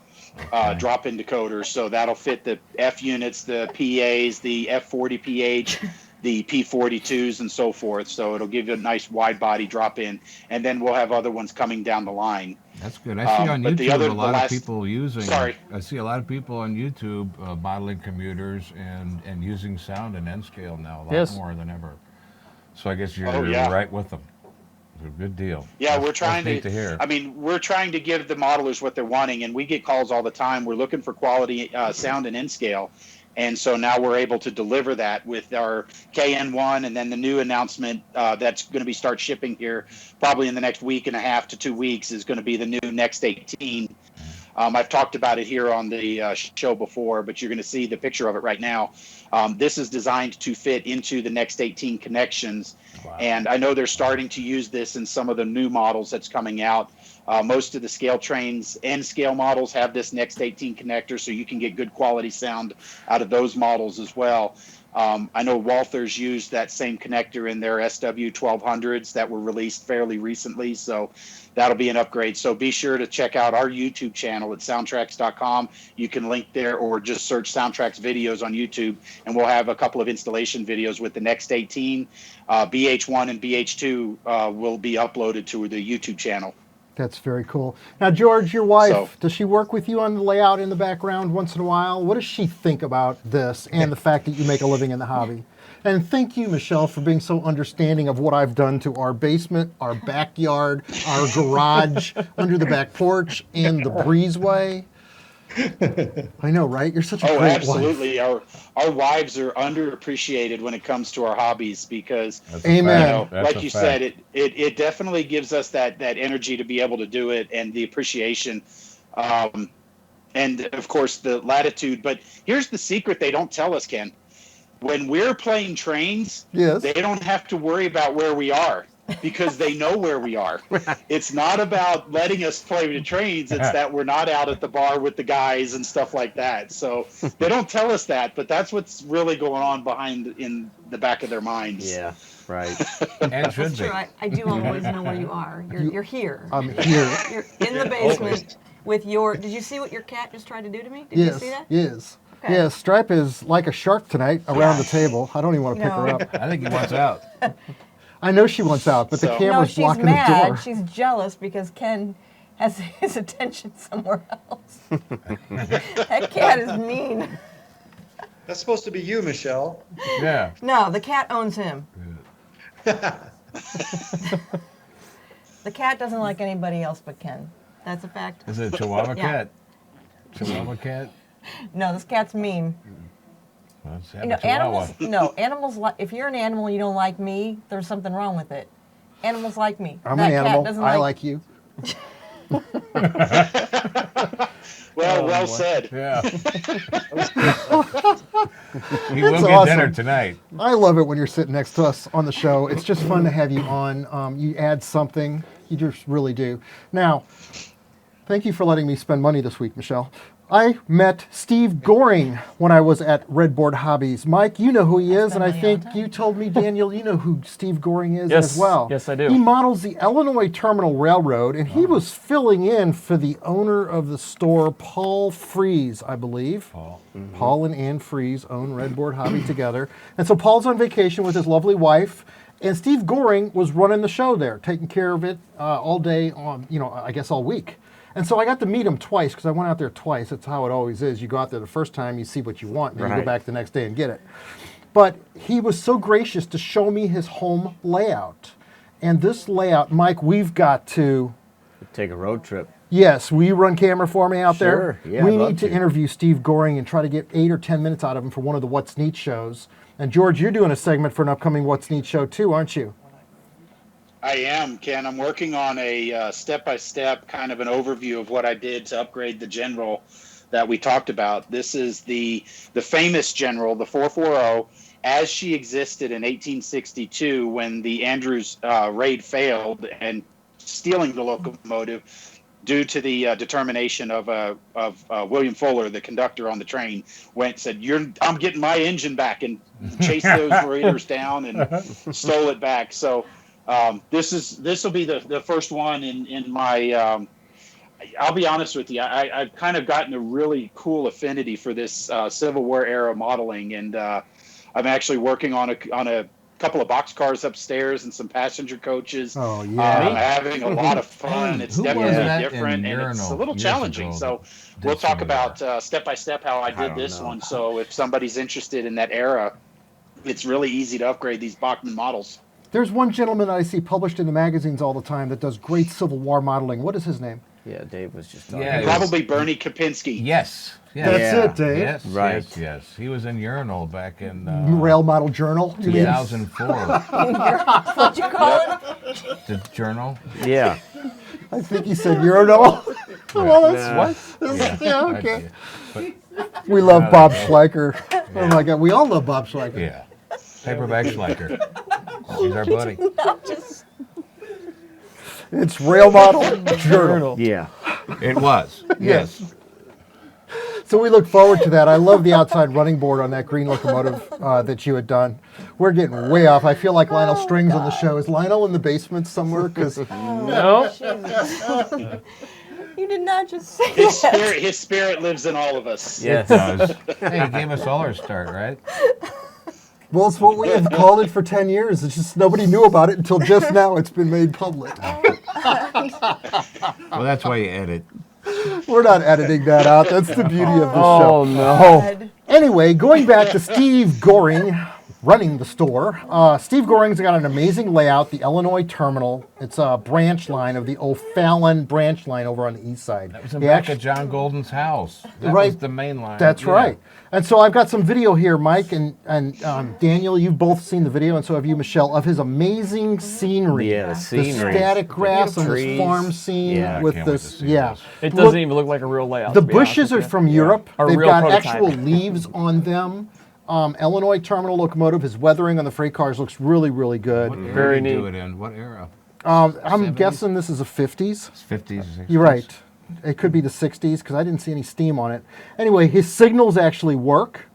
drop-in decoder. So that'll fit the F units, the PAs, the F40PH, the P42s, and so forth. So it'll give you a nice wide body drop-in, and then we'll have other ones coming down the line. That's good. I see on YouTube a lot of people using. Sorry. I see a lot of people on YouTube modeling commuters and using sound and N-scale now a lot more than ever. So I guess you're right with them. It's a good deal. Yeah, we're trying to hear. I mean, we're trying to give the modelers what they're wanting, and we get calls all the time. We're looking for quality sound and N-scale. And so now we're able to deliver that with our KN1, and then the new announcement that's going to be start shipping here probably in the next week and a half to 2 weeks is going to be the new Next 18. I've talked about it here on the show before, but you're going to see the picture of it right now. This is designed to fit into the Next 18 connections. Wow. And I know they're starting to use this in some of the new models that's coming out. Most of the scale trains and scale models have this Next 18 connector, so you can get good quality sound out of those models as well. I know Walther's used that same connector in their SW1200s that were released fairly recently, so that'll be an upgrade. So be sure to check out our YouTube channel at SoundTraxx.com. You can link there or just search SoundTraxx videos on YouTube, and we'll have a couple of installation videos with the Next 18. Bh1 and Bh2 will be uploaded to the YouTube channel. That's very cool. Now, George, your wife, does she work with you on the layout in the background once in a while? What does she think about this and the fact that you make a living in the hobby? And thank you, Michele, for being so understanding of what I've done to our basement, our backyard, our garage, under the back porch, and the breezeway. I know, right? You're such a great absolutely. wife. Our wives are underappreciated when it comes to our hobbies because, Amen. Like you said, it definitely gives us that energy to be able to do it and the appreciation, and of course the latitude. But here's the secret: they don't tell us, Ken. When we're playing trains, they don't have to worry about where we are because they know where we are. It's not about letting us play the trains. It's that we're not out at the bar with the guys and stuff like that. So they don't tell us that, but that's what's really going on in the back of their minds. Yeah, right. And should That's true. I do always know where you are. You're here. I'm here. You're in the basement with your. Did you see what your cat just tried to do to me? Did you see that? Yes. Okay. Yeah, Stripe is like a shark tonight around the table. I don't even want to pick her up. I think he wants out. I know she wants out, but the camera's she's blocking mad. the door. She's jealous because Ken has his attention somewhere else. That cat is mean. That's supposed to be you, Michele. Yeah. No, the cat owns him. The cat doesn't like anybody else but Ken. That's a fact. Is it a Chihuahua cat? Chihuahua cat? No, this cat's mean. Well, let's have You know, a Chihuahua. animals. If you're an animal, and you don't like me. There's something wrong with it. Animals like me. I'm that an cat animal. doesn't I like you. Well said. Yeah. He will That's get awesome. dinner tonight. I love it when you're sitting next to us on the show. It's just fun to have you on. You add something. You just really do. Now, thank you for letting me spend money this week, Michele. I met Steve Goring when I was at Redboard Hobbies. Mike, you know who he is, and I think you told me, Daniel, you know who Steve Goring is as well. Yes, I do. He models the Illinois Terminal Railroad, and he was filling in for the owner of the store, Paul Freeze, I believe. Paul and Ann Freeze own Redboard Hobby together. And so Paul's on vacation with his lovely wife, and Steve Goring was running the show there, taking care of it all day, I guess all week. And so I got to meet him twice because I went out there twice. That's how it always is. You go out there the first time, you see what you want, and then you go back the next day and get it. But he was so gracious to show me his home layout. And this layout, Mike, we've got to take a road trip. Yes, will you run camera for me out there? Sure, yeah, we I'd love need to interview Steve Goring and try to get 8 or 10 minutes out of him for one of the What's Neat shows. And George, you're doing a segment for an upcoming What's Neat show too, aren't you? I am, Ken. I'm working on a step-by-step kind of an overview of what I did to upgrade the General that we talked about. This is the famous General, the 440, as she existed in 1862 when the Andrews raid failed and stealing the locomotive due to the determination of William Fuller, the conductor on the train, said, I'm getting my engine back, and chased those raiders down and stole it back. So this will be the first one in my. I'll be honest with you. I've kind of gotten a really cool affinity for this Civil War era modeling, and I'm actually working on a couple of boxcars upstairs and some passenger coaches. Oh yeah, I'm having a lot of fun. It's definitely different, and it's a little challenging. So we'll talk about step by step how I did this one. So if somebody's interested in that era, it's really easy to upgrade these Bachmann models. There's one gentleman that I see published in the magazines all the time that does great Civil War modeling. What is his name? Yeah, Dave was just talking. Yeah, probably Bernie Kopinski. Yes. That's it, Dave. Yes, right. Yes. He was in Urinal back in Rail Model Journal. 2004. What'd you call it? The Journal. Yeah. I think he said urinal. Well, that's what? Yeah, okay. We love Bob Schleicher. Yeah. Oh my God, we all love Bob Schleicher. Yeah. Paperback Schleicher. He's our buddy. It's Rail Model Journal. Yeah. It was. Yes. So we look forward to that. I love the outside running board on that green locomotive that you had done. We're getting way off. I feel like Lionel Strings on the show. Is Lionel in the basement somewhere? Because no. You did not just say that. His spirit lives in all of us. Yes. It does. Hey, he gave us all our start, right? Well, it's what we have called it for 10 years. It's just nobody knew about it until just now it's been made public. Well, that's why you edit. We're not editing that out. That's the beauty of the show. Oh, no. Anyway, going back to Steve Goring running the store. Steve Goring's got an amazing layout, the Illinois terminal. It's a branch line of the O'Fallon branch line over on the east side. That was in back of John Golden's house. That Right. was the main line. That's Yeah. right. And so I've got some video here, Mike and Daniel. You've both seen the video, and so have you, Michelle, of his amazing scenery. Yeah, the scenery. The static grass The on this trees. farm scene Yeah, I with can't wait this. to see Yeah. this. It doesn't even look like a real layout. The to be honest bushes are with you. from Europe. A They've real got prototype. actual leaves on them. Illinois terminal locomotive. His weathering on the freight cars looks really, really good. What era Very did you do neat. it in? What era? I'm 70s? guessing this is a 50s. 50s, 60s? You're right. It could be the 60s because I didn't see any steam on it. Anyway, his signals actually work.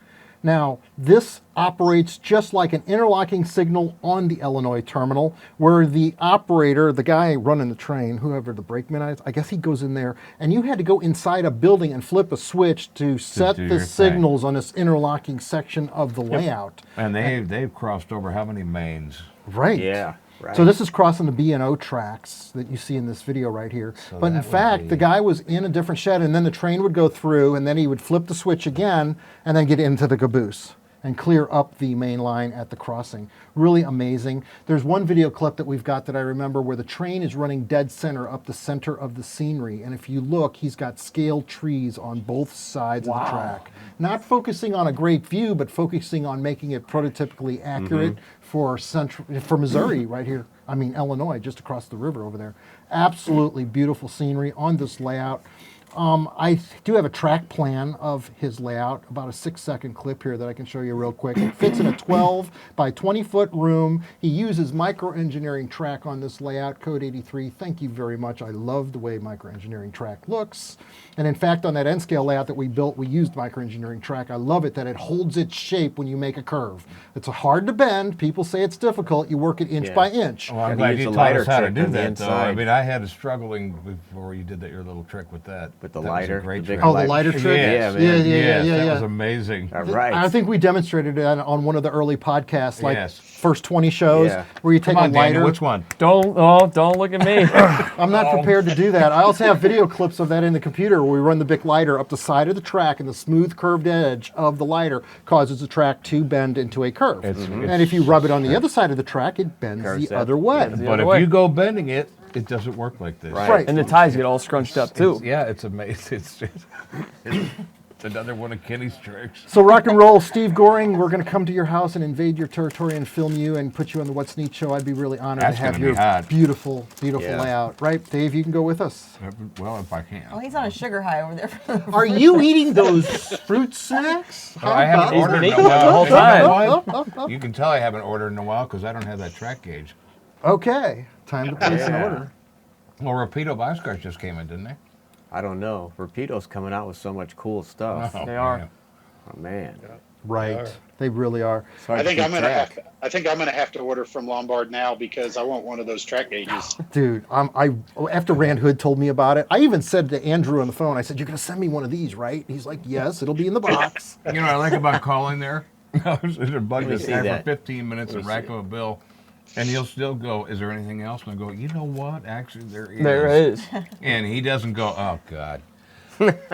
Now, this operates just like an interlocking signal on the Illinois terminal, where the operator, the guy running the train, whoever the brakeman is, I guess he goes in there, and you had to go inside a building and flip a switch to set do the your thing. signals on this interlocking section of the layout. And they've crossed over how many mains? Right. Yeah. Right. So this is crossing the B&O tracks that you see in this video right here. So but in that would fact, be- the guy was in a different shed, and then the train would go through, and then he would flip the switch again, and then get into the caboose and clear up the main line at the crossing. Really amazing. There's one video clip that we've got that I remember where the train is running dead center up the center of the scenery. And if you look, he's got scaled trees on both sides of the track. Not focusing on a great view, but focusing on making it prototypically accurate for Missouri right here. I mean, Illinois, just across the river over there. Absolutely beautiful scenery on this layout. I do have a track plan of his layout, about a 6-second clip here that I can show you real quick. It fits in a 12 by 20 foot room. He uses microengineering track on this layout, code 83. Thank you very much. I love the way microengineering track looks. And in fact, on that N scale layout that we built, we used microengineering track. I love it that it holds its shape when you make a curve. It's hard to bend. People say it's difficult. You work it inch by inch. Well, I'm And glad use you a taught lighter us how to trick do on the that, though. I inside. mean, I had a struggling before you did your little trick with that. With the That was a lighter, great the big trick. Oh, the lighter trick? Yeah, man. Yes, yeah. That was amazing. All right. I think we demonstrated it on one of the early podcasts, like Yes. first 20 shows, Yeah. where you take Come on, a lighter. Daniel, which one? Don't look at me. I'm not prepared to do that. I also have video clips of that in the computer where we run the big lighter up the side of the track, and the smooth curved edge of the lighter causes the track to bend into a curve. And if you rub it on the other side of the track, it bends Curves the up. other way. The But other if way. you go bending it, it doesn't work like this. Right. And the ties get all scrunched up too. It's amazing. It's another one of Kenny's tricks. So rock and roll, Steve Goring, we're going to come to your house and invade your territory and film you and put you on the What's Neat show. I'd be really honored That's to have gonna be your hot. beautiful Yeah. layout. Right, Dave, you can go with us. Well, if I can. Oh, he's on a sugar high over there. Are you eating those fruit snacks? I haven't He's ordered been in a eating them the whole while. time. You can tell I haven't ordered in a while because I don't have that track gauge. Okay, time to place an Yeah. order. Well, Rapido boxcars just came in, didn't they? I don't know. Rapido's coming out with so much cool stuff. Oh, They are. yeah. Oh, man. Right, they really are. It's hard I to think keep I'm gonna track. have to order from Lombard now because I want one of those track gauges. Dude, after Rand Hood told me about it, I even said to Andrew on the phone, I said, "You're going to send me one of these, right?" He's like, "Yes, it'll be in the box." You know what I like about calling there? I was bugging me this see guy for that. 15 minutes Let and me rack see. him a bill. And he'll still go, "Is there anything else?" And I go, "You know what? Actually, there is." There it is. And he doesn't go, "Oh, God."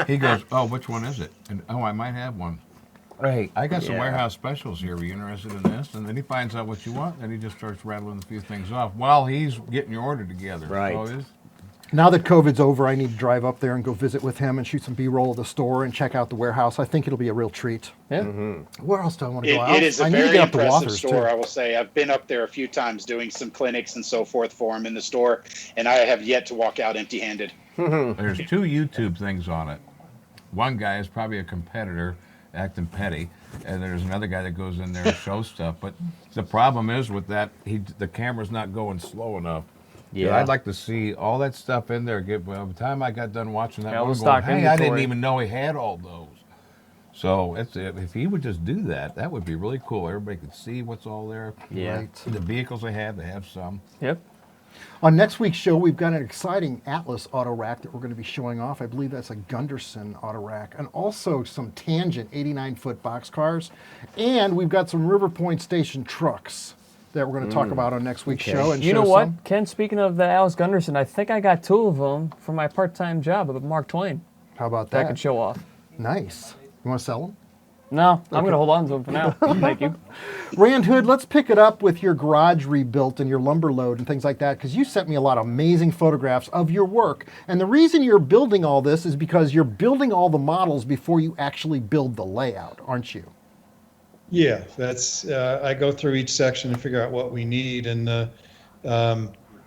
He goes, "Oh, which one is it?" And, "Oh, I might have one." Hey, I got some Yeah. warehouse specials here. Are you interested in this? And then he finds out what you want, and he just starts rattling a few things off while he's getting your order together. Right. So it's- Now that COVID's over, I need to drive up there and go visit with him and shoot some B-roll of the store and check out the warehouse. I think it'll be a real treat. Yeah. Where else do I want to go? It is a I need to very get up to impressive Wathers, store, too. I will say. I've been up there a few times doing some clinics and so forth for him in the store, and I have yet to walk out empty-handed. There's 2 YouTube things on it. One guy is probably a competitor acting petty, and there's another guy that goes in there and shows stuff. But the problem is with that, the camera's not going slow enough. Yeah. I'd like to see all that stuff in there. By the time I got done watching that, Yeah, one, we'll going, stock hey, I didn't inventory. even know he had all those. So if he would just do that, that would be really cool. Everybody could see what's all there. Yeah. Right. The vehicles they have some. Yep. On next week's show, we've got an exciting Atlas auto rack that we're going to be showing off. I believe that's a Gunderson auto rack, and also some Tangent 89-foot boxcars. And we've got some River Point Station trucks that we're going to talk about on next week's show. And You show know what, some. Ken? Speaking of the Alice Gunderson, I think I got 2 of them for my part-time job with Mark Twain How about that I that? can show off. Nice. You want to sell them? No, I'm going to hold on to them for now. Thank you. Rand Hood, let's pick it up with your garage rebuilt and your lumber load and things like that, because you sent me a lot of amazing photographs of your work. And the reason you're building all this is because you're building all the models before you actually build the layout, aren't you? Yeah, that's I go through each section and figure out what we need, and the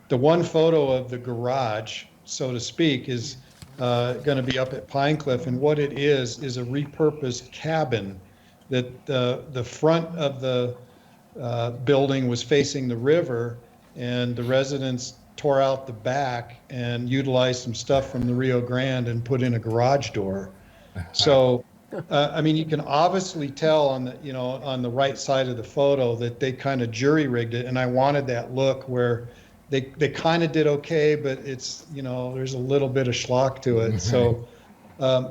one photo of the garage, so to speak, is going to be up at Pine Cliff, and what it is a repurposed cabin that the front of the building was facing the river, and the residents tore out the back and utilized some stuff from the Rio Grande and put in a garage door. So, I mean, you can obviously tell on the, on the right side of the photo that they kind of jury rigged it, and I wanted that look where they kind of did okay, but it's, there's a little bit of schlock to it. So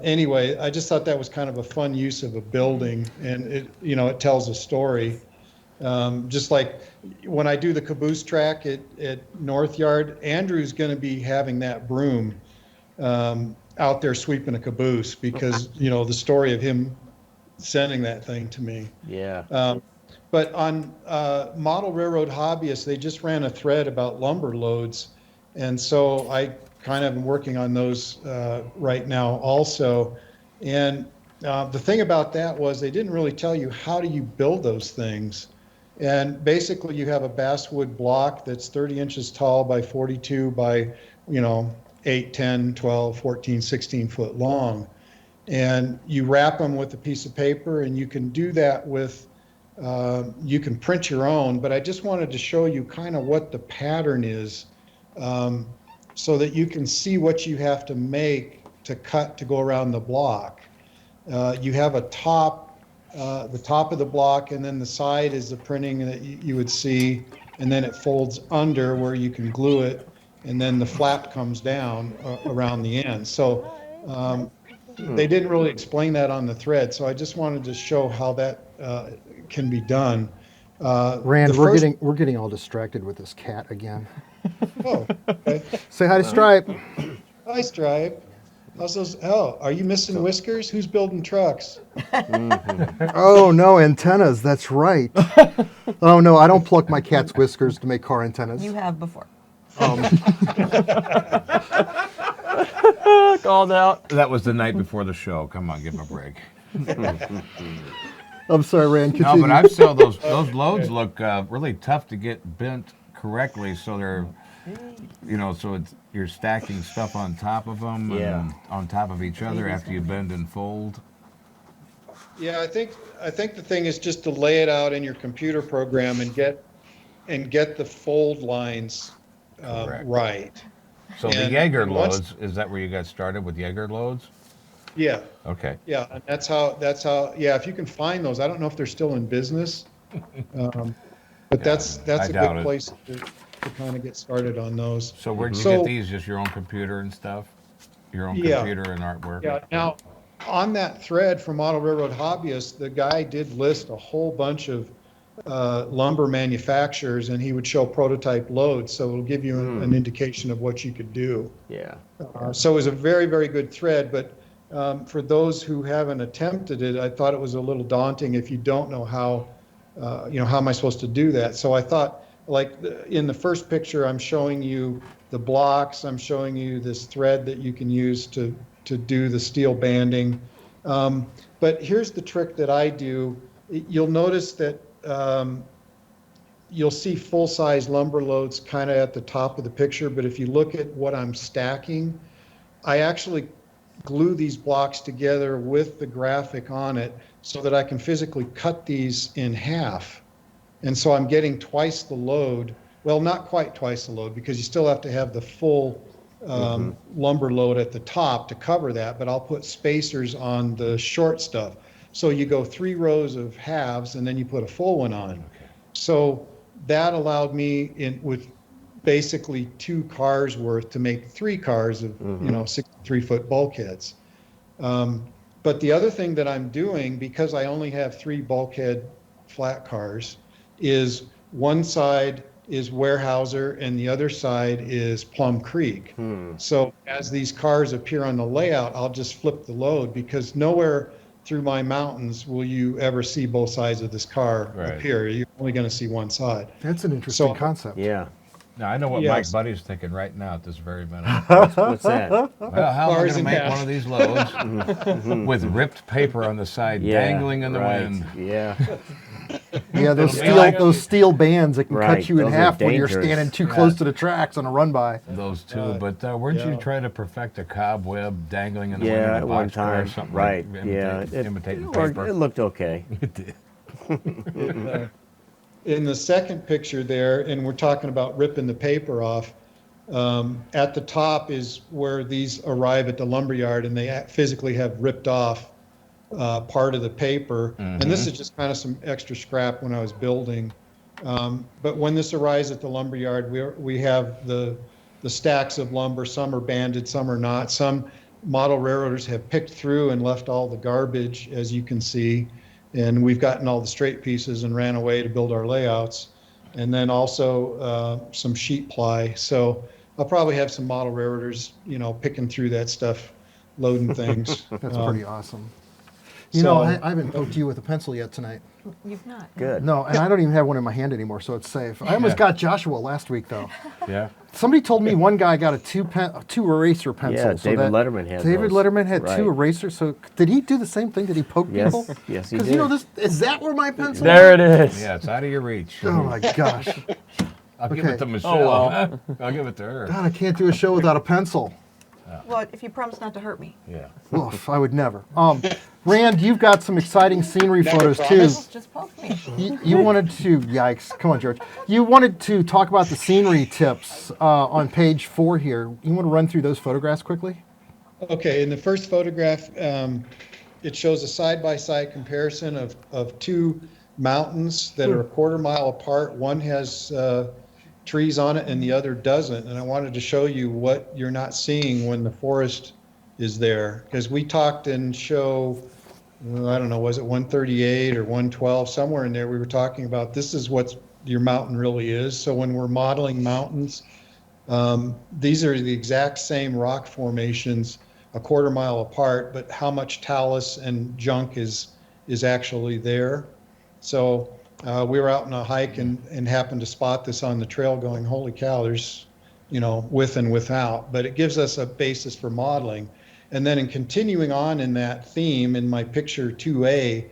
anyway, I just thought that was kind of a fun use of a building, and it tells a story. Just like when I do the caboose track at North Yard, Andrew's going to be having that broom out there sweeping a caboose because, the story of him sending that thing to me. Yeah. But on Model Railroad Hobbyists, they just ran a thread about lumber loads. And so I kind of am working on those right now also. And the thing about that was they didn't really tell you how do you build those things. And basically you have a basswood block that's 30 inches tall by 42 by, 8, 10, 12, 14, 16 foot long. And you wrap them with a piece of paper, and you can do that with you can print your own, but I just wanted to show you kind of what the pattern is so that you can see what you have to make to cut to go around the block. You have a top, the top of the block, and then the side is the printing that you would see, and then it folds under where you can glue it, and then the flap comes down around the end. So they didn't really explain that on the thread, so I just wanted to show how that can be done. Rand, we're getting all distracted with this cat again. Oh, okay. Say hi to Stripe. Hi, Stripe. How's those? Oh, are you missing whiskers? Who's building trucks? Oh no, antennas. That's right. Oh no, I don't pluck my cat's whiskers to make car antennas. You have before. Called out. That was the night before the show. Come on, give him a break. I'm sorry, Rand. No, Continue. but I've seen those loads look really tough to get bent correctly, so they're, so you're stacking stuff on top of them and on top of each other after you bend and fold. Yeah, I think the thing is just to lay it out in your computer program and get the fold lines right. So the Jaeger loads, is that where you got started with Jaeger loads? Yeah. Okay. Yeah, and that's how. Yeah, if you can find those, I don't know if they're still in business, but that's a good place to kind of get started on those. So where'd you get these? Just your own computer and stuff? Your own computer and artwork? Yeah. Now, on that thread from Model Railroad Hobbyists, the guy did list a whole bunch of lumber manufacturers, and he would show prototype loads, so it'll give you an indication of what you could do. Yeah. So it was a very, very good thread, but for those who haven't attempted it, I thought it was a little daunting if you don't know how, how am I supposed to do that? So I thought, like in the first picture, I'm showing you the blocks, I'm showing you this thread that you can use to do the steel banding. But here's the trick that I do. You'll notice that you'll see full-size lumber loads kind of at the top of the picture, but if you look at what I'm stacking, I actually glue these blocks together with the graphic on it so that I can physically cut these in half. And so I'm getting twice the load. Well, not quite twice the load, because you still have to have the full lumber load at the top to cover that, but I'll put spacers on the short stuff. So you go 3 rows of halves, and then you put a full one on. Okay. So that allowed me, with basically 2 cars worth to make 3 cars of 63-foot bulkheads. But the other thing that I'm doing, because I only have 3 bulkhead flat cars, is one side is Weyerhaeuser and the other side is Plum Creek. So as these cars appear on the layout, I'll just flip the load, because nowhere through my mountains will you ever see both sides of this car appear. You're only going to see one side. That's an interesting concept. Yeah. Now, I know what Mike Budde's thinking right now at this very minute. What's that? Well, how am I going to make one of these loads with ripped paper on the side dangling in the wind? Yeah. Yeah, those steel bands that can cut you in half when you're standing too close to the tracks on a run by. Those two, but weren't you trying to perfect a cobweb dangling in the wind in at a one box car or time. something? Right. Imitating It paper. looked okay. It did. In the second picture there, and we're talking about ripping the paper off, at the top is where these arrive at the lumberyard, and they physically have ripped off part of the paper. And this is just kind of some extra scrap when I was building. But when this arrives at the lumberyard, we have the stacks of lumber. Some are banded, some are not. Some model railroaders have picked through and left all the garbage, as you can see. And we've gotten all the straight pieces and ran away to build our layouts. And then also some sheet ply. So I'll probably have some model railroaders, picking through that stuff, loading things. That's pretty awesome. I haven't poked you with a pencil yet tonight. You've not. Good. No, and I don't even have one in my hand anymore, so it's safe. I almost got Joshua last week, though. Yeah. Somebody told me one guy got a two eraser pencil. Yeah, David Letterman had David those. Letterman had 2 erasers. So did he do the same thing? Did he poke people? Yes, he Because did. is that where my pencil There it is. Yeah, it's out of your reach. Oh my gosh. I'll give it to Michelle. Oh, well. I'll give it to her. God, I can't do a show without a pencil. Well, if you promise not to hurt me. Yeah. Oof, I would never. Rand, you've got some exciting scenery photos too. Just poke me. You wanted to, yikes, come on, George. You wanted to talk about the scenery tips on page 4 here. You want to run through those photographs quickly? Okay, in the first photograph, it shows a side-by-side comparison of 2 mountains that are a quarter mile apart. One has trees on it and the other doesn't. And I wanted to show you what you're not seeing when the forest is there. Because we talked in show, I don't know, was it 138 or 112, somewhere in there, we were talking about this is what your mountain really is. So when we're modeling mountains, these are the exact same rock formations a quarter mile apart, but how much talus and junk is actually there. So we were out on a hike and happened to spot this on the trail going, holy cow, there's, with and without. But it gives us a basis for modeling. And then in continuing on in that theme, in my picture 2A,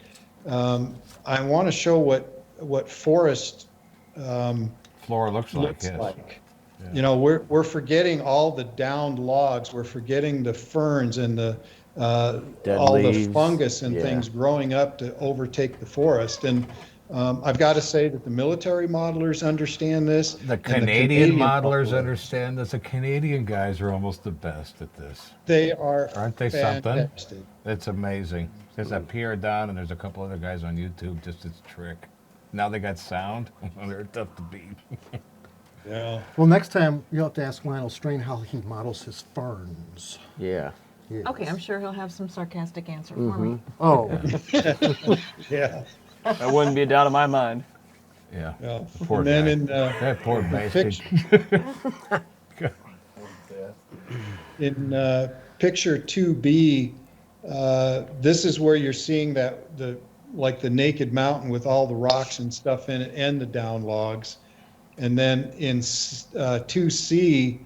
I want to show what forest Floor looks like. Yeah. We're forgetting all the downed logs. We're forgetting the ferns and the all leaves. the fungus and things growing up to overtake the forest. And I've got to say that the military modelers understand this. The Canadian modelers understand this. The Canadian guys are almost the best at this. They are. Aren't they fantastic. something? It's amazing. There's a Pierre Don and there's a couple other guys on YouTube, just its trick. Now they got sound. They're tough to beat. Yeah. Well, next time you'll have to ask Lionel Strain how he models his ferns. Yeah. Okay, I'm sure he'll have some sarcastic answer for me. Oh. Yeah. That wouldn't be a doubt in my mind. Yeah. Yeah. Poor And then guy. in That poor bastard. in picture 2B, this is where you're seeing that the naked mountain with all the rocks and stuff in it and the down logs. And then in 2C,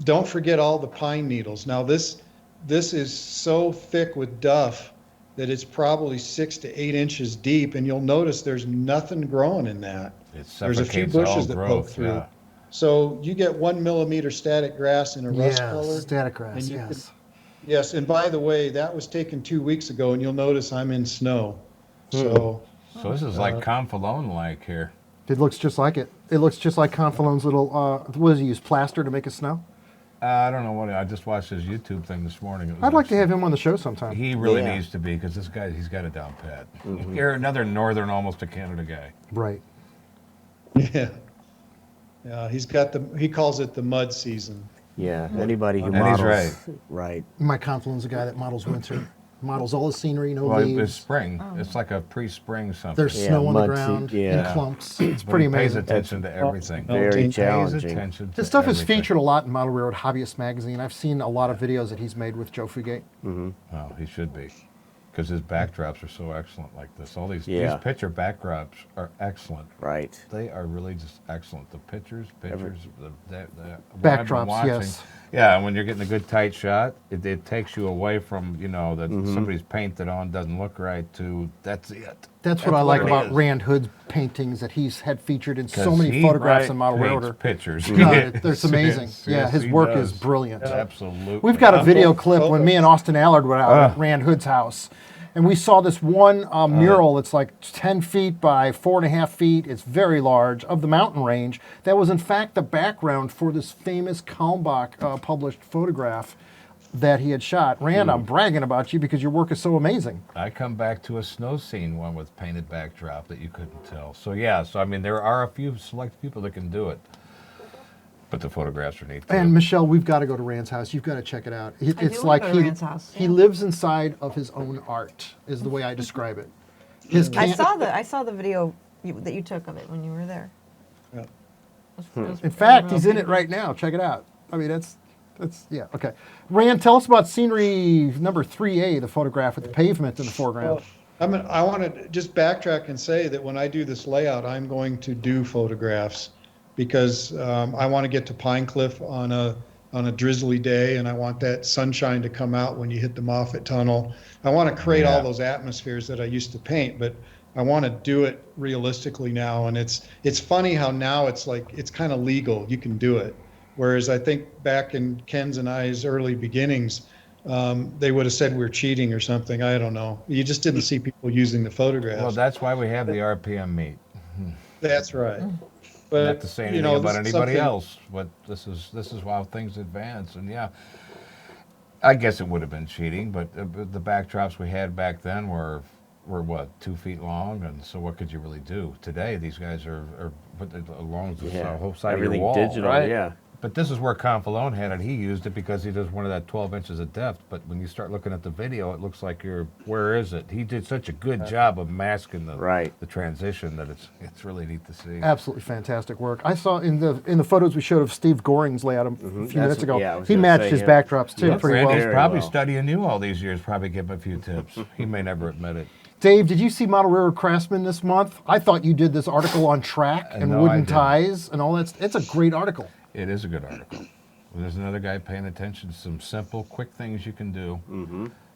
don't forget all the pine needles. Now this is so thick with duff that it's probably 6 to 8 inches deep, and you'll notice there's nothing growing in that. There's a few bushes that poke through. Yeah. So you get 1 millimeter static grass in a rust color. Static grass, and you yes. Yes, and by the way, that was taken 2 weeks ago, and you'll notice I'm in snow. So So this is like Confluence-like here. It looks just like it. It looks just like Confluence's little, what does he use, plaster to make it snow? I don't know what, I just watched his YouTube thing this morning. It was I'd like to have him on the show sometime. He really needs to be, because this guy, he's got it down pat. You're another northern, almost a Canada guy. Right. yeah. He calls it the mud season. Yeah, anybody who And he's models. right. Right. My Confluence is a guy that models winter, models all the scenery, no Well, it's leaves. spring. It's like a pre-spring something. There's Yeah, snow on the mud ground sea- in yeah. clumps. It's But pretty he pays amazing. attention to everything. Very Pays challenging. attention to His stuff is everything. featured a lot in Model Railroad Hobbyist magazine. I've seen a lot of videos that he's made with Joe Fugate. Oh, he should be, because his backdrops are so excellent like this. All these Yeah. picture backdrops are excellent. Right. They are really just excellent. The pictures, what I've been Backdrops, watching- yes. Yeah, and when you're getting a good tight shot, it takes you away from, that somebody's painted on doesn't look right to that's it. That's what I like it about is. Rand Hood's paintings that he's had featured in so 'Cause many he photographs in paints Model Railroader. pictures. No, it's amazing. Yes, Yeah, yes, his he work does. is brilliant. Absolutely. We've got a video clip when me and Austin Allard were out Ah. at Rand Hood's house. And we saw this one mural. It's like 10 feet by 4.5 feet. It's very large, of the mountain range. That was, in fact, the background for this famous Kalmbach published photograph that he had shot. Rand, I'm bragging about you because your work is so amazing. I come back to a snow scene one with painted backdrop that you couldn't tell. So yeah, I mean there are a few select people that can do it, but the photographs are neat too. And Michelle, we've got to go to Rand's house. You've got to check it out. do It's wanna like go to Rand's house, he yeah. lives inside of his own art, is the way I describe it. His I can- saw the video that you took of it when you were there. Yeah. It was In fact, real he's in it beautiful. right now. Check it out. I mean, that's yeah. Okay, Rand, tell us about scenery number 3A, the photograph with the pavement in the foreground. I want to just backtrack and say that when I do this layout, I'm going to do photographs because I want to get to Pine Cliff on a drizzly day, and I want that sunshine to come out when you hit the Moffat Tunnel. I want to create all those atmospheres that I used to paint, but I want to do it realistically now. And it's funny how now it's like it's kind of legal. You can do it. Whereas I think back in Ken's and I's early beginnings, they would have said we're cheating or something. I don't know. You just didn't see people using the photographs. Well, that's why we have the RPM meet. That's right. But Not to say anything about anybody else, but this is how things advance. And yeah, I guess it would have been cheating, but the backdrops we had back then were what, 2 feet long, and so what could you really do? Today, these guys are put along the whole side Everything of your wall, digital, right? yeah. But this is where Confluence had it. He used it because he does one of that 12 inches of depth. But when you start looking at the video, it looks like where is it? He did such a good job of masking the transition that it's really neat to see. Absolutely fantastic work. I saw in the photos we showed of Steve Goring's layout a few minutes ago. yeah, I was He gonna matched say, his yeah. backdrops too Yeah, pretty Randy's well. probably well. studying you all these years. Probably give him a few tips. He may never admit it. Dave, did you see Model Railroad Craftsman this month? I thought you did this article on track and No, I wooden didn't. ties and all that. It's a great article. It is a good article. There's another guy paying attention to some simple, quick things you can do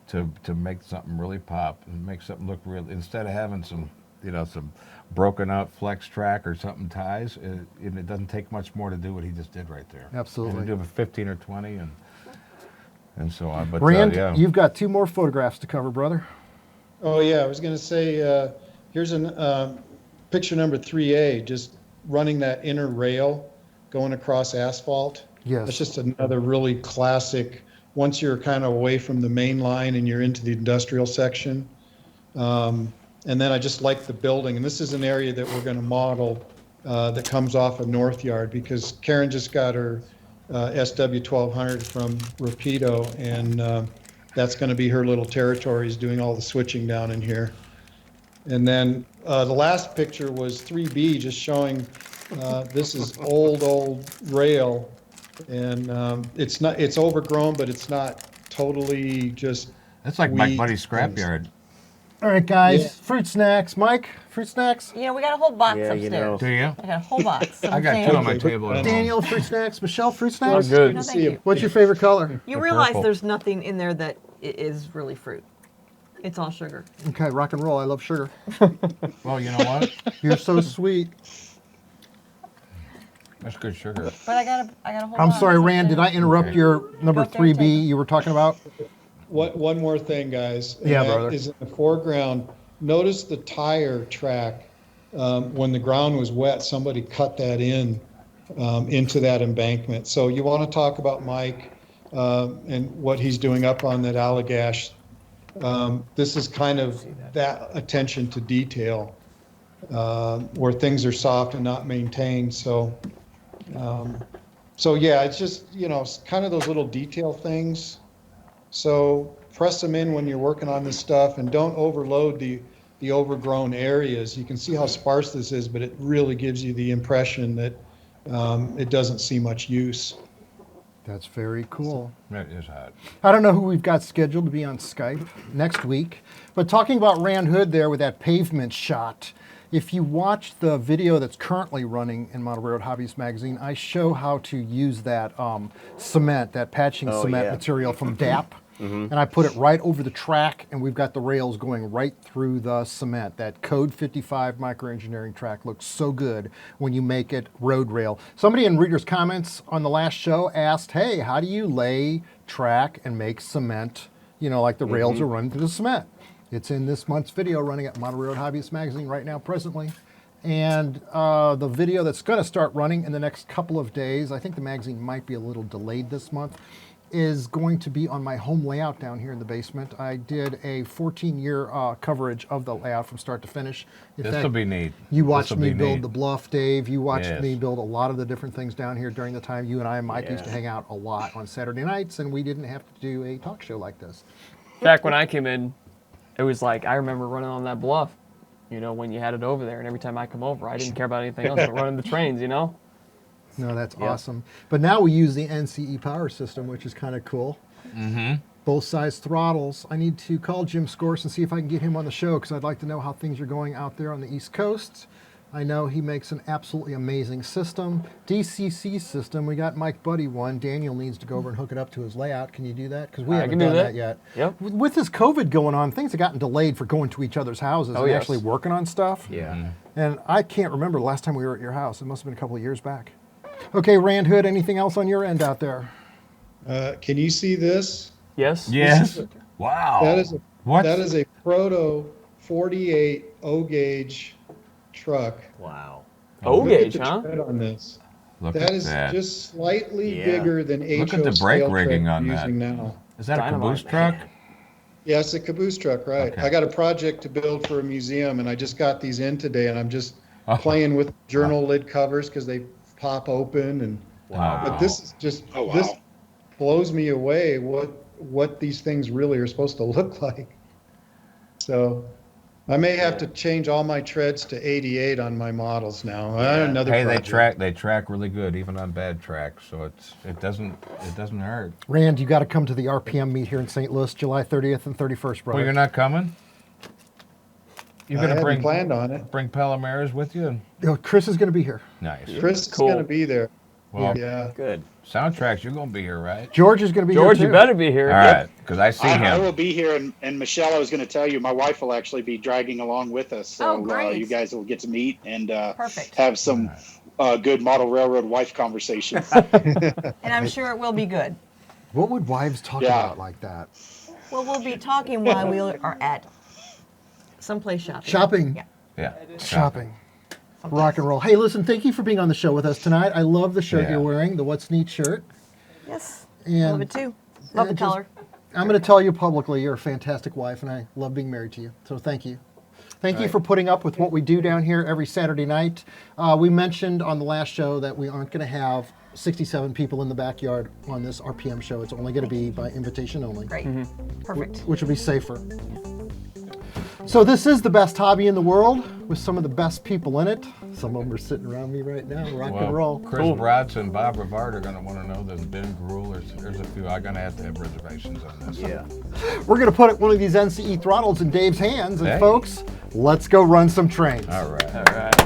to make something really pop and make something look real. Instead of having some broken out flex track or something ties, it doesn't take much more to do what he just did right there. Absolutely. And do it 15 or 20 and so on. But Rand, yeah. you've got 2 more photographs to cover, brother. Oh yeah, I was going to say here's picture number 3A, just running that inner rail going across asphalt. Yes. That's just another really classic, once you're kind of away from the main line and you're into the industrial section. And then I just like the building. And this is an area that we're going to model that comes off of North Yard because Karen just got her SW1200 from Rapido, and that's going to be her little territories doing all the switching down in here. And then the last picture was 3B, just showing this is old rail, and it's overgrown, but it's not totally just. That's like my weeds buddy's and- scrapyard. All right, guys. Yeah. Fruit snacks. Mike, fruit snacks. You know, we got a whole box Yeah, you know. upstairs. Do you? I got a whole box. I got 2 on my table at home. Daniel, fruit snacks. Michelle, fruit Well, snacks. good No, to thank see you. you. What's your favorite color? You The realize purple. there's nothing in there that is really fruit. It's all sugar. Okay, rock and roll. I love sugar. Well, you know what? You're so sweet. That's good sugar. But I got a whole I'm box sorry, Rand. Did I upstairs. interrupt your number Go up there and 3B take it. you were talking about? One more thing, guys. and Yeah, that brother. Is in the foreground. Notice the tire track. When the ground was wet, somebody cut that into that embankment. So you want to talk about Mike and what he's doing up on that Allagash. This is kind of that attention to detail where things are soft and not maintained. So So yeah, it's just, kind of those little detail things. So press them in when you're working on this stuff, and don't overload the overgrown areas. You can see how sparse this is, but it really gives you the impression that it doesn't see much use. That's very cool. That is hot. I don't know who we've got scheduled to be on Skype next week, but talking about Rand Hood there with that pavement shot, if you watch the video that's currently running in Model Railroad Hobbyist magazine, I show how to use that cement, that patching cement material from DAP. And I put it right over the track, and we've got the rails going right through the cement. That Code 55 microengineering track looks so good when you make it road rail. Somebody in readers' comments on the last show asked, hey, how do you lay track and make cement, like the rails are running through the cement? It's in this month's video running at Model Railroad Hobbyist magazine right now presently. And the video that's going to start running in the next couple of days, I think the magazine might be a little delayed this month, is going to be on my home layout down here in the basement. I did a 14-year coverage of the layout from start to finish. This will be neat. You watched me build the bluff, Dave. You watched me build a lot of the different things down here during the time you and I and Mike used to hang out a lot on Saturday nights, and we didn't have to do a talk show like this. Back when I came in, it was like, I remember running on that bluff, when you had it over there, and every time I come over, I didn't care about anything else but running the trains, No, that's awesome. But now we use the NCE power system, which is kind of cool. Both sides throttles. I need to call Jim Scorse and see if I can get him on the show, because I'd like to know how things are going out there on the East Coast. I know he makes an absolutely amazing system. DCC system, we got Mike Budde one. Daniel needs to go over and hook it up to his layout. Can you do that? Because we haven't done that yet. Yep. With this COVID going on, things have gotten delayed for going to each other's houses and actually working on stuff. Yeah. And I can't remember the last time we were at your house. It must have been a couple of years back. Okay, Rand Hood, anything else on your end out there? Can you see this? Yes. Yes. Wow. That is a Proto 48 O-gauge truck. Wow. O-gauge, Look at the tread on this. Look That at is that. just slightly bigger than HO Look at the brake scale rigging truck on we're that. using now. Is that a Dynamite. caboose truck? Yeah, it's a caboose truck, right. Okay. I got a project to build for a museum, and I just got these in today, and I'm just playing with journal lid covers because they pop open. And Wow. But this is just, this blows me away what these things really are supposed to look like. So I may have to change all my treads to 88 on my models now. Another Hey, project. they track really good, even on bad tracks, so it doesn't hurt. Rand, you got to come to the RPM meet here in St. Louis, July 30th and 31st, brother. Well, you're not coming? You're I gonna hadn't planned on it. bring Palomares with you? Chris is going to be here. Nice. Chris is going to be there. Well, Yeah. Good. SoundTraxx, you're gonna be here, right? George is going to be George, here, you too. better be here. All right, because I see I him. will be here, and Michelle, I was going to tell you, my wife will actually be dragging along with us. So Oh, great. you guys will get to meet and Perfect. have some good model railroad wife conversations. And I'm sure it will be good. What would wives talk about like that? Well, we'll be talking while we are at someplace shopping. Shopping. Yeah. Yeah. Shopping. Rock and roll. Hey, listen, thank you for being on the show with us tonight. I love the shirt Yeah. you're wearing, the What's Neat shirt. Yes. And Love it too. Love the just- color. I'm going to tell you publicly, you're a fantastic wife, and I love being married to you. So thank you. Thank you for putting up with what we do down here every Saturday night. We mentioned on the last show that we aren't going to have 67 people in the backyard on this RPM show. It's only going to be by invitation only. Great. Perfect. Which will be safer. So this is the best hobby in the world with some of the best people in it. Some of them are sitting around me right now, rock and roll. Chris Bratz and Bob Rivard are going to want to know there's Ben Gruhl. There's a few. I'm going to have reservations on this. Yeah. We're going to put one of these NCE throttles in Dave's hands, and Hey. folks, let's go run some trains. All right. All right.